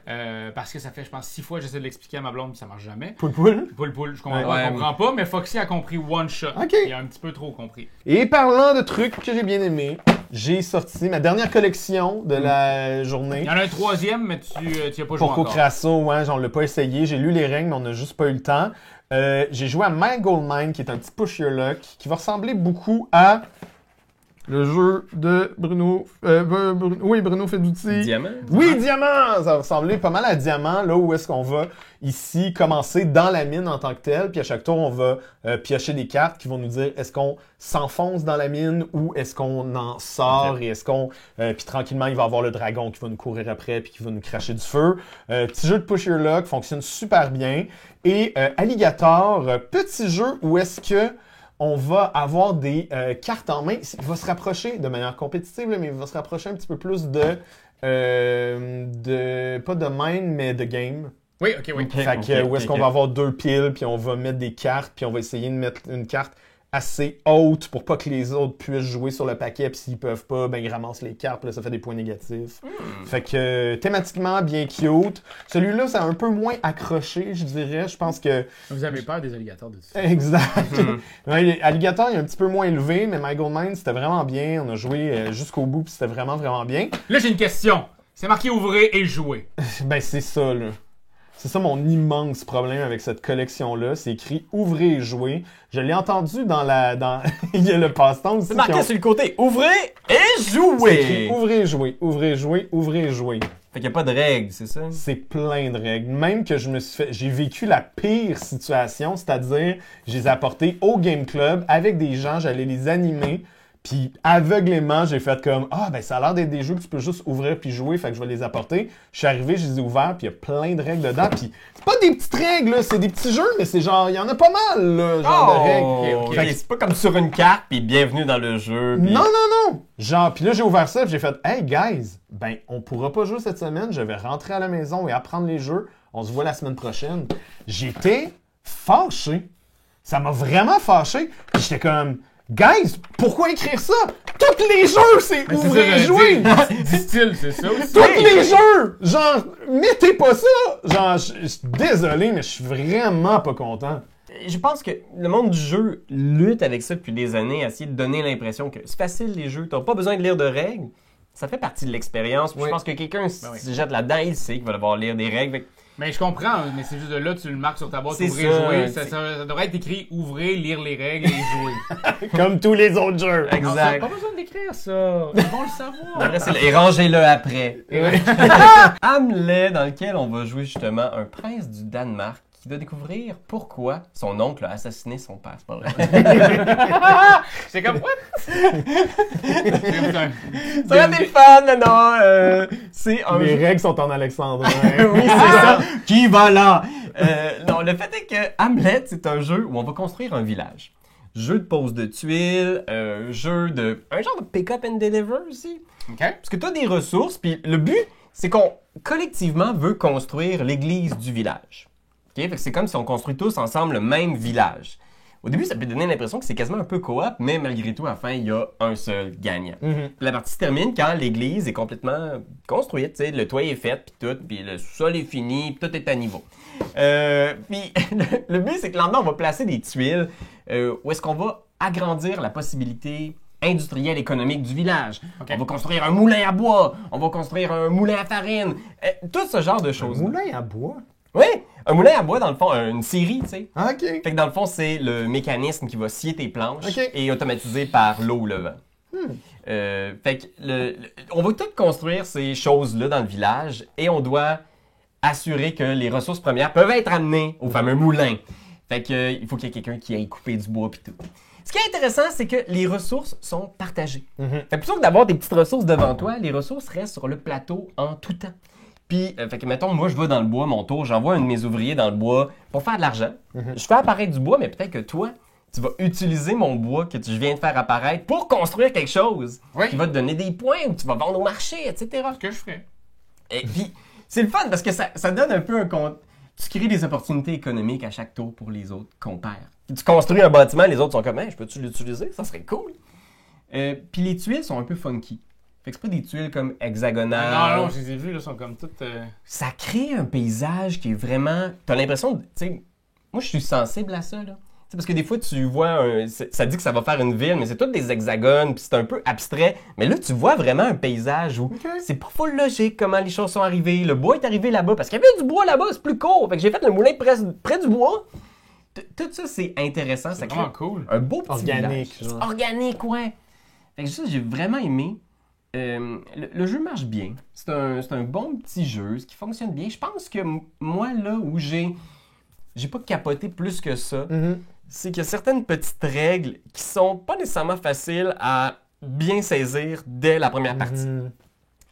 Parce que ça fait, je pense, 6 fois que j'essaie de l'expliquer à ma blonde puis ça marche jamais. Poul poul. Poul, je Ouais, comprends pas, mais Foxy a compris one shot. Ok. Il a un petit peu trop compris. Et parlant de trucs que j'ai bien aimés, j'ai sorti ma dernière collection de la journée. Il y en a un troisième, mais tu y as pas joué Pour encore. Crasso, ouais, on l'a pas essayé. J'ai lu les règles, mais on n'a juste pas eu le temps. J'ai joué à My Gold Mine, qui est un petit push your luck, qui va ressembler beaucoup à le jeu de Bruno. Bruno Fedouti. Diamant? Oui, Diamant! Ça va ressembler pas mal à Diamant, là où est-ce qu'on va ici commencer dans la mine en tant que tel, puis à chaque tour, on va piocher des cartes qui vont nous dire est-ce qu'on s'enfonce dans la mine ou est-ce qu'on en sort et est-ce qu'on... puis tranquillement, il va y avoir le dragon qui va nous courir après puis qui va nous cracher du feu. Petit jeu de push your luck, fonctionne super bien. Et Alligator, petit jeu où est-ce que on va avoir des cartes en main. Il va se rapprocher de manière compétitive, là, mais il va se rapprocher un petit peu plus de pas de mine, mais de game. Oui, ok, oui. Ok. Fait que où est-ce qu'on ok. va avoir 2 piles, puis on va mettre des cartes, puis on va essayer de mettre une carte assez haute pour pas que les autres puissent jouer sur le paquet, puis s'ils peuvent pas, ben ils ramassent les cartes, puis là ça fait des points négatifs. Fait que thématiquement bien cute. Celui-là, c'est un peu moins accroché, je dirais. Je pense que Vous avez peur des alligators de ça. exact. Ouais, Alligator, il est un petit peu moins élevé, mais My Gold Mine, c'était vraiment bien. On a joué jusqu'au bout, puis c'était vraiment, vraiment bien. Là, j'ai une question. C'est marqué ouvrez et jouer. Ben, c'est ça, là. C'est ça mon immense problème avec cette collection-là. C'est écrit « Ouvrez et jouez ». Je l'ai entendu dans il y a le passe-temps aussi. C'est marqué qui ont- sur le côté. Ouvrez et C'est écrit jouez! « Ouvrez et jouez, ouvrez et jouez, ouvrez et jouez ». Fait qu'il n'y a pas de règles, c'est ça? C'est plein de règles. Même que j'ai vécu la pire situation, c'est-à-dire, je les ai apportés au Game Club avec des gens, j'allais les animer. Puis aveuglément, j'ai fait comme ah ben ça a l'air d'être des jeux que tu peux juste ouvrir puis jouer, fait que je vais les apporter. Je suis arrivé, je les ai ouverts, puis il y a plein de règles dedans. Puis c'est pas des petites règles, là, c'est des petits jeux, mais c'est genre il y en a pas mal, là, genre de règles. ok. Fait que- C'est pas comme sur une carte, puis bienvenue dans le jeu. Puis... Non, non, non! Genre, puis là, j'ai ouvert ça, puis j'ai fait « Hey, guys, ben, on pourra pas jouer cette semaine, je vais rentrer à la maison et apprendre les jeux. On se voit la semaine prochaine. » J'étais fâché. Ça m'a vraiment fâché. Puis j'étais comme « Guys, pourquoi écrire ça? Tous les jeux, c'est Mais c'est ouvrir ça, et jouer! » Du style, c'est ça aussi. Tous les jeux! Genre, mettez pas ça! Genre, je suis désolé, mais je suis vraiment pas content. Je pense que le monde du jeu lutte avec ça depuis des années, à essayer de donner l'impression que c'est facile les jeux, t'as pas besoin de lire de règles. Ça fait partie de l'expérience. Puis Oui. Je pense que quelqu'un Ben oui. se jette là-dedans, il sait qu'il va devoir lire des règles. Fait que Mais je comprends, mais c'est juste de là, tu le marques sur ta boîte, C'est ouvrir, ça, jouer. c'est- Ça devrait être écrit ouvrir, lire les règles et jouer. Comme tous les autres jeux. Non, ça, Exact. pas besoin d'écrire ça. Ils vont le savoir. Après, et rangez-le après. Hamlet, dans lequel on va jouer justement un prince du Danemark qui doit découvrir pourquoi son oncle a assassiné son père. C'est pas vrai. C'est comme, what? C'est Ça va des fans, mais non. C'est un Les jeu. règles sont en alexandrin. Oui, c'est ça. Qui va là? Non, le fait est que Hamlet, c'est un jeu où on va construire un village. Jeu de pose de tuiles, un genre de pick-up and deliver aussi. OK. Parce que tu as des ressources, puis le but, c'est qu'on collectivement veut construire l'église du village. OK? Fait que c'est comme si on construit tous ensemble le même village. Au début, ça peut donner l'impression que c'est quasiment un peu coop, mais malgré tout, à la fin, il y a un seul gagnant. Mhm. Puis la partie se termine quand l'église est complètement construite, tu sais, le toit est fait, puis tout, puis le sol est fini, puis tout est à niveau. Puis le but, c'est que là-dedans, on va placer des tuiles où est-ce qu'on va agrandir la possibilité industrielle économique du village. OK. On va construire un moulin à bois, on va construire un moulin à farine, tout ce genre de choses. Moulin à bois. Oui, un moulin à bois, dans le fond, une série, tu sais. Ah, OK. Fait que dans le fond, c'est le mécanisme qui va scier tes planches Ok. et automatisé par l'eau ou le vent. Fait que on va tout construire ces choses-là dans le village et on doit assurer que les ressources premières peuvent être amenées au fameux moulin. Fait que il faut qu'il y ait quelqu'un qui aille couper du bois pis tout. Ce qui est intéressant, c'est que les ressources sont partagées. Fait que plutôt que d'avoir des petites ressources devant toi, les ressources restent sur le plateau en tout temps. Puis, fait que, mettons, moi, je vais dans le bois, mon tour, j'envoie un de mes ouvriers dans le bois pour faire de l'argent. Je fais apparaître du bois, mais peut-être que toi, tu vas utiliser mon bois que je viens de faire apparaître pour construire quelque chose Oui. qui va te donner des points ou tu vas vendre au marché, etc. Ce que je ferais. Et puis, c'est le fun parce que ça donne un peu un compte. Tu crées des opportunités économiques à chaque tour pour les autres compères. Puis tu construis un bâtiment, les autres sont comme, hey, je peux-tu l'utiliser? Ça serait cool. Puis les tuiles sont un peu funky. Fait que c'est pas des tuiles comme hexagonales. Non, je les ai vues, là, sont comme toutes. Ça crée un paysage qui est vraiment. T'as l'impression, tu sais, moi je suis sensible à ça, là. Tu sais, parce que des fois tu vois, ça dit que ça va faire une ville, mais c'est tout des hexagones, puis c'est un peu abstrait. Mais là, tu vois vraiment un paysage où c'est pas full logique comment les choses sont arrivées. Le bois est arrivé là-bas, parce qu'il y avait du bois là-bas, c'est plus court. Fait que j'ai fait le moulin près du bois. Tout ça, c'est intéressant. Ça C'est crée vraiment cool. un beau petit Organique, village. genre. Organique, ouais. Fait que ça, j'ai vraiment aimé. Le jeu marche bien. C'est un bon petit jeu, ce qui fonctionne bien. Je pense que moi, là où j'ai pas capoté plus que ça, c'est qu'il y a certaines petites règles qui sont pas nécessairement faciles à bien saisir dès la première partie. Tu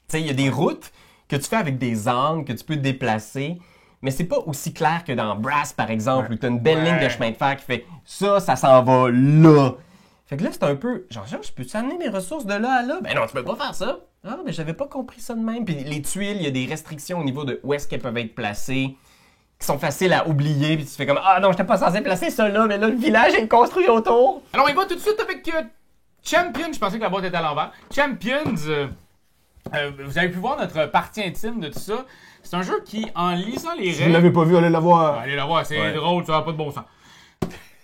sais, il y a des routes que tu fais avec des angles que tu peux déplacer, mais c'est pas aussi clair que dans Brass, par exemple, où tu as une belle ligne de chemin de fer qui fait ça s'en va là. Fait que là, c'est un peu, genre, je peux-tu amener mes ressources de là à là? Ben non, tu peux pas faire ça. Ah, mais j'avais pas compris ça de même. Puis les tuiles, il y a des restrictions au niveau de où est-ce qu'elles peuvent être placées, qui sont faciles à oublier. Puis tu fais comme, ah non, j'étais pas censé placer ça là, mais là, le village est construit autour. Alors, on y va tout de suite avec Champions. Je pensais que la boîte était à l'envers. Champions, vous avez pu voir notre partie intime de tout ça. C'est un jeu qui, en lisant les Si vous règles. l'avez pas vu, allez la voir. Allez la voir, c'est Ouais. drôle, ça n'a pas de bon sens.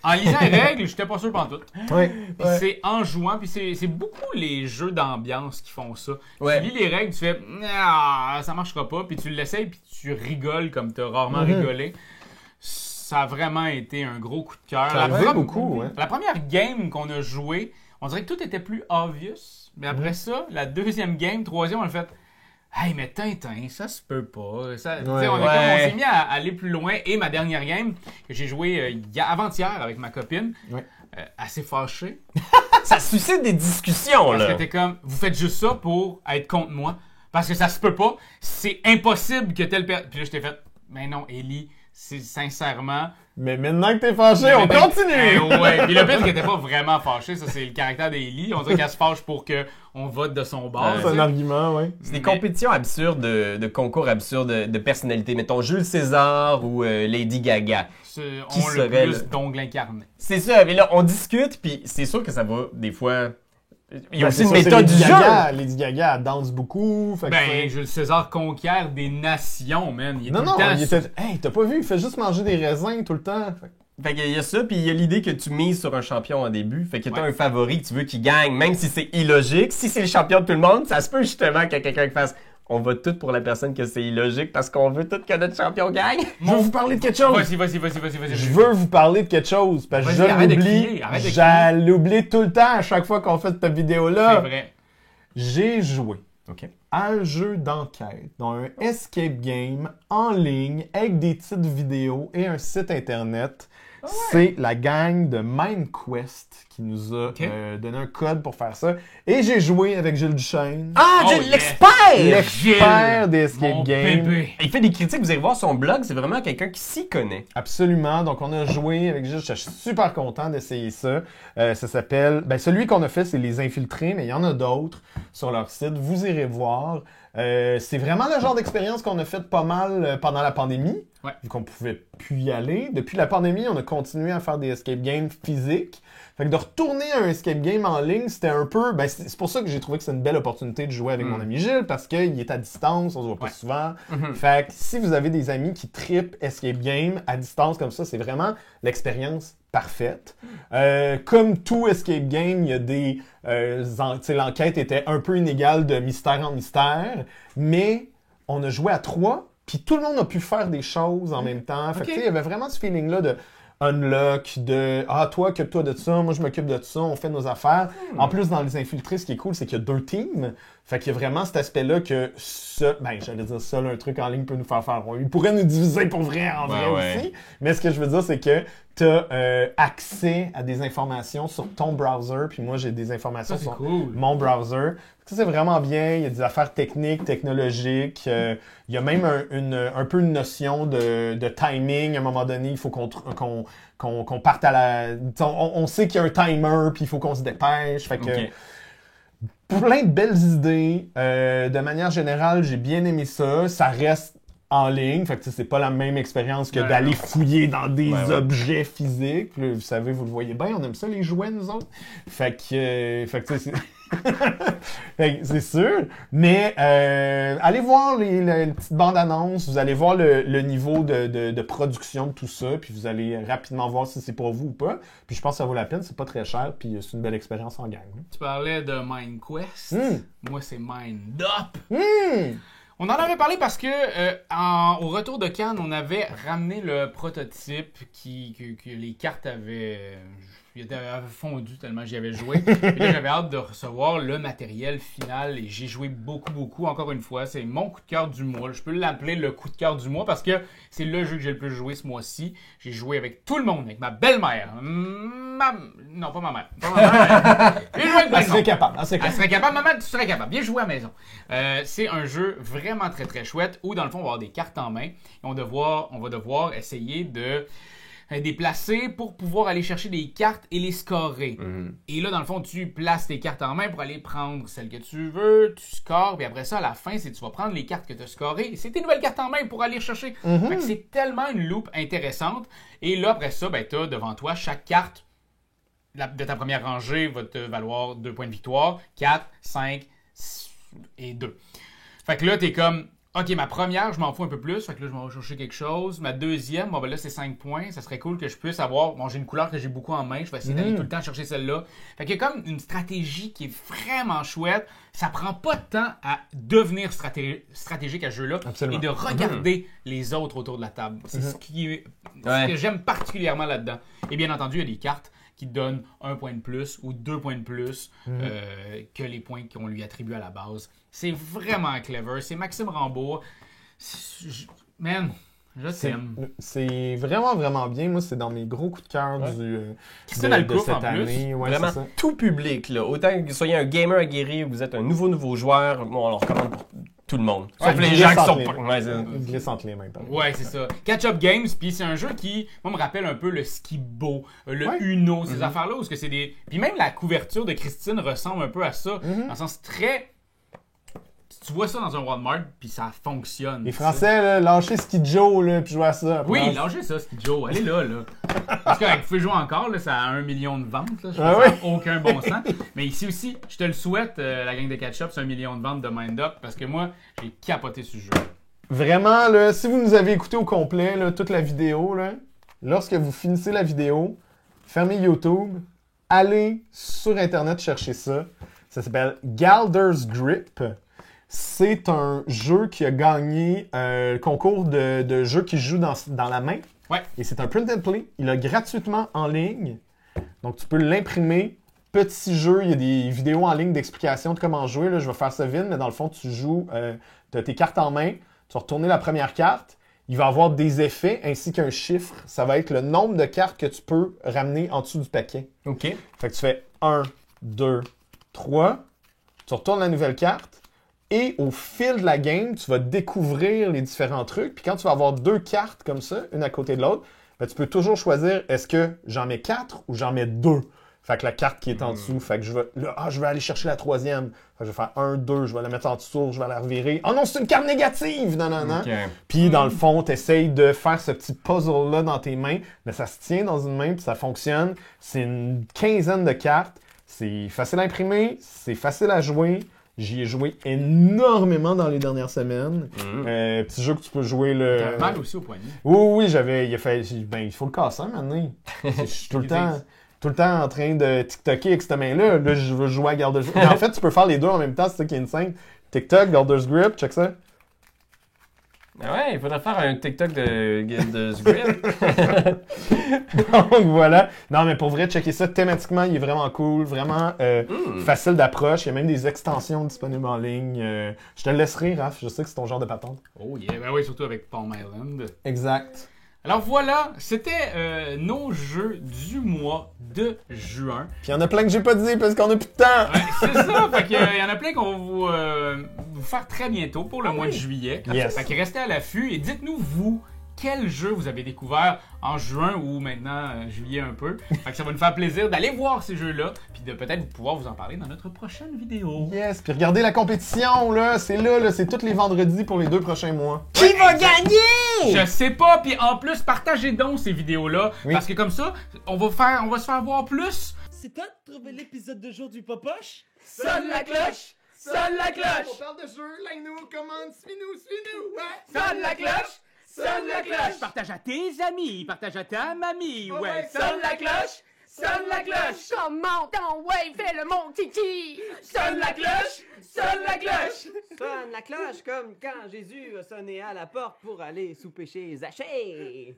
En lisant les règles, j'étais pas sûr pantoute. Oui. Puis c'est en jouant, puis c'est beaucoup les jeux d'ambiance qui font ça. Ouais. Tu lis les règles, tu fais ah, ça marchera pas, puis tu l'essayes, puis tu rigoles comme tu as rarement rigolé. Ça a vraiment été un gros coup de cœur. Ça a levé beaucoup, ouais. La première game qu'on a joué, on dirait que tout était plus obvious, mais après ça, la deuxième game, troisième, on a fait hey, mais Tintin, ça se peut pas. Ça, tu sais, on s'est mis à aller plus loin. Et ma dernière game, que j'ai jouée avant-hier avec ma copine, assez fâchée. Ça suscite des discussions, Parce là. que t'es comme, vous faites juste ça pour être contre moi. Parce que ça se peut pas. C'est impossible que telle personne. Puis là, je t'ai fait, mais non, Ellie, c'est sincèrement. Mais maintenant que t'es fâché, on continue! Ouais. Puis le pire, c'est qu'elle était pas vraiment fâchée. Ça, c'est le caractère d'Ellie. On dirait qu'elle se fâche pour qu'on vote de son bord. C'est un argument, oui. C'est des compétitions absurdes, de concours absurdes de personnalités. Mettons Jules César ou Lady Gaga. Qui On le serait plus le- d'ongles incarnés. C'est ça, mais là, on discute, puis c'est sûr que ça va, des fois... Il y a Ben, aussi c'est une ça, c'est méthode du Lady jeu. Gaga. Lady Gaga, elle danse beaucoup. Fait que Ben, c'est- Jules César conquiert des nations, man. Il est Non, tout non, le temps il était. Hey, t'as pas vu, il fait juste manger des raisins tout le temps. Fait que- Fait qu'il y a ça, puis il y a l'idée que tu mises sur un champion en début. Fait que t'as Ouais. un favori que tu veux qu'il gagne, même si c'est illogique. Si c'est le champion de tout le monde, ça se peut justement qu'il y ait quelqu'un qui fasse on vote tout pour la personne que c'est illogique parce qu'on veut tout que notre champion gagne. Je veux vous parler de quelque chose. Vas-y. Je veux vous parler de quelque chose parce que Vas-y, arrête de crier, l'oublie. arrête de Je l'oublie tout le temps à chaque fois qu'on fait cette vidéo-là. C'est vrai. J'ai joué OK. à un jeu d'enquête, dans un escape game en ligne avec des titres vidéo et un site internet. C'est la gang de MindQuest qui nous a donné un code pour faire ça. Et j'ai joué avec Gilles Duchesne. Ah, Oh, l'expert! L'expert des escape Mon games. bébé. Il fait des critiques, vous allez voir son blog, c'est vraiment quelqu'un qui s'y connaît. Absolument. Donc, on a joué avec Gilles. Je suis super content d'essayer ça. Ça s'appelle... celui qu'on a fait, c'est Les Infiltrés, mais il y en a d'autres sur leur site. Vous irez voir. C'est vraiment le genre d'expérience qu'on a fait pas mal pendant la pandémie. Ouais. Vu qu'on pouvait plus y aller. Depuis la pandémie, on a continué à faire des escape games physiques. Fait que de retourner à un escape game en ligne, c'était un peu... c'est pour ça que j'ai trouvé que c'est une belle opportunité de jouer avec mon ami Gilles, parce qu'il est à distance, on se voit pas souvent. Fait que si vous avez des amis qui trippent escape game à distance comme ça, c'est vraiment l'expérience parfaite. Comme tout escape game, il y a des... l'enquête était un peu inégale de mystère en mystère, mais on a joué à 3, puis tout le monde a pu faire des choses en même temps. Fait que il y avait vraiment ce feeling-là de unlock, de « Ah, toi, occupe-toi de ça, moi, je m'occupe de ça, on fait nos affaires. En plus, dans Les Infiltrés, ce qui est cool, c'est qu'il y a 2 teams. Fait qu'il y a vraiment cet aspect-là que j'allais dire seul un truc en ligne peut nous faire faire. Il pourrait nous diviser pour vrai, en vrai aussi. Mais ce que je veux dire, c'est que tu as accès à des informations sur ton browser, puis moi, j'ai des informations sur mon browser. Ça, c'est vraiment bien. Il y a des affaires techniques, technologiques. Il y a même un peu une notion de timing. À un moment donné, il faut qu'on parte à la... On sait qu'il y a un timer, puis il faut qu'on se dépêche. Fait que plein de belles idées. De manière générale, j'ai bien aimé ça. Ça reste en ligne. Fait que c'est pas la même expérience que d'aller fouiller dans des objets physiques. Puis là, vous savez, vous le voyez bien, on aime ça les jouets, nous autres. Fait que c'est... c'est sûr, mais allez voir les petites bandes annonces, vous allez voir le niveau de production de tout ça, puis vous allez rapidement voir si c'est pour vous ou pas. Puis je pense que ça vaut la peine, c'est pas très cher, puis c'est une belle expérience en gang. Tu parlais de MindQuest. Moi, c'est MindUp. On en avait parlé parce que au retour de Cannes, on avait ramené le prototype que les cartes avaient fondu tellement j'y avais joué. Et là, j'avais hâte de recevoir le matériel final et j'ai joué beaucoup. Encore une fois, c'est mon coup de cœur du mois. Je peux l'appeler le coup de cœur du mois parce que c'est le jeu que j'ai le plus joué ce mois-ci. J'ai joué avec tout le monde, avec ma belle-mère. Non, pas ma mère. J'ai joué avec Elle serait capable. Elle serait capable. Maman, tu serais capable. Viens jouer à la maison. C'est un jeu vraiment très chouette où, dans le fond, on va avoir des cartes en main et on va devoir essayer de déplacer pour pouvoir aller chercher des cartes et les scorer. Et là, dans le fond, tu places tes cartes en main pour aller prendre celles que tu veux, tu scores, puis après ça, à la fin, tu vas prendre les cartes que tu as scorées, c'est tes nouvelles cartes en main pour aller chercher. Fait que c'est tellement une loupe intéressante. Et là, après ça, tu as devant toi chaque carte de ta première rangée va te valoir 2 points de victoire, 4, 5 et 2. Fait que là, t'es comme... OK, ma première, je m'en fous un peu plus. Fait que là, je vais chercher quelque chose. Ma deuxième, là, c'est 5 points. Ça serait cool que je puisse avoir... Bon, j'ai une couleur que j'ai beaucoup en main. Je vais essayer d'aller tout le temps chercher celle-là. Fait qu'il y a comme une stratégie qui est vraiment chouette. Ça prend pas de temps à devenir stratégique à ce jeu-là. Absolument. Et de regarder les autres autour de la table. C'est ce que j'aime particulièrement là-dedans. Et bien entendu, il y a des cartes qui donnent 1 point de plus ou 2 points de plus que les points qu'on lui attribue à la base. C'est vraiment clever. C'est Maxime Rambourg. Man, je t'aime. C'est vraiment bien. Moi, c'est dans mes gros coups de cœur de cette année. Ouais, vraiment tout public. Là. Autant que vous soyez un gamer aguerri ou vous êtes un nouveau joueur, on le recommande pour tout le monde. Sauf les gens qui sont pas... Il glisse entre les mains. Ouais, c'est ça. Catch-up Games, puis c'est un jeu qui, moi, me rappelle un peu le Skibo, le Uno, ces affaires-là, où c'est des... Puis même la couverture de Christine ressemble un peu à ça, dans le sens très... Tu vois ça dans un Walmart, puis ça fonctionne. Les Français, là, lâchez Ski Joe, là, puis jouez à ça. Oui, lâchez ça, Ski Joe. Allez là. Parce que vous pouvez jouer encore, là, ça a 1 million de ventes. Là, ça n'a aucun bon sens. Mais ici aussi, je te le souhaite, la gang de Catch-Up, c'est 1 million de ventes de Mind-Up, parce que moi, j'ai capoté ce jeu. Vraiment, là, si vous nous avez écouté au complet, là, toute la vidéo, là, lorsque vous finissez la vidéo, fermez YouTube, allez sur Internet chercher ça. Ça s'appelle Galder's Grip. C'est un jeu qui a gagné le concours de jeux qui se jouent dans la main. Ouais. Et c'est un print and play. Il est gratuitement en ligne. Donc, tu peux l'imprimer. Petit jeu, il y a des vidéos en ligne d'explication de comment jouer. Là, je vais faire ça vite, mais dans le fond, tu joues, tu as tes cartes en main. Tu vas retourner la première carte. Il va avoir des effets ainsi qu'un chiffre. Ça va être le nombre de cartes que tu peux ramener en dessous du paquet. OK. Fait que tu fais 1, 2, 3. Tu retournes la nouvelle carte. Et au fil de la game, tu vas découvrir les différents trucs. Puis quand tu vas avoir 2 cartes comme ça, une à côté de l'autre, ben, tu peux toujours choisir est-ce que j'en mets 4 ou j'en mets 2. Fait que la carte qui est en dessous, fait que je vais aller chercher la troisième. Fait que je vais faire 1, 2, je vais la mettre en dessous, je vais la revirer. Oh non, c'est une carte négative! Non. OK. Puis dans le fond, tu essayes de faire ce petit puzzle-là dans tes mains, mais ça se tient dans une main puis ça fonctionne. C'est une quinzaine de cartes. C'est facile à imprimer, c'est facile à jouer. J'y ai joué énormément dans les dernières semaines. Petit jeu que tu peux jouer le. T'as mal aussi au poignet. Oui, il faut le casser maintenant. Je suis tout le temps en train de TikToker avec cette main-là. Là, je veux jouer à Garder's Grip. Mais en fait, tu peux faire les deux en même temps, c'est ça qui est insane. TikTok, Garder's Grip, check ça. Ah ouais, il faudrait faire un TikTok de Grip. Donc voilà. Non, mais pour vrai, checker ça thématiquement, il est vraiment cool, vraiment facile d'approche. Il y a même des extensions disponibles en ligne. Je te le laisserai, Raph. Je sais que c'est ton genre de patente. Oh yeah, ben oui, surtout avec Palm Island. Exact. Alors voilà, c'était nos jeux du mois de juin. Puis il y en a plein que j'ai pas dit parce qu'on a plus de temps. Ouais, c'est ça, fait que, il y en a plein qu'on va vous faire très bientôt pour le mois de juillet. Yes. Fait que restez à l'affût et dites-nous, vous, quel jeu vous avez découvert en juin ou maintenant juillet un peu. Fait que ça va nous faire plaisir d'aller voir ces jeux-là puis de peut-être pouvoir vous en parler dans notre prochaine vidéo. Yes. Puis regardez la compétition, là. C'est là, c'est tous les vendredis pour les 2 prochains mois. Qui va gagner? Je sais pas, puis en plus, partagez donc ces vidéos-là, Oui. parce que comme ça, on va se faire voir plus. C'est toi de trouver l'épisode de jour du Popoche? Sonne la cloche! Sonne la cloche! On parle de jeu, like-nous, commande, suis-nous, ouais. Sonne la cloche! Sonne la cloche! Partage à tes amis, partage à ta mamie, ouais. Sonne la cloche! Sonne la cloche! Comment ton ouais, fais le mon kiki! Sonne la cloche! Sonne la cloche! Sonne la cloche comme quand Jésus a sonné à la porte pour aller souper chez Zachée.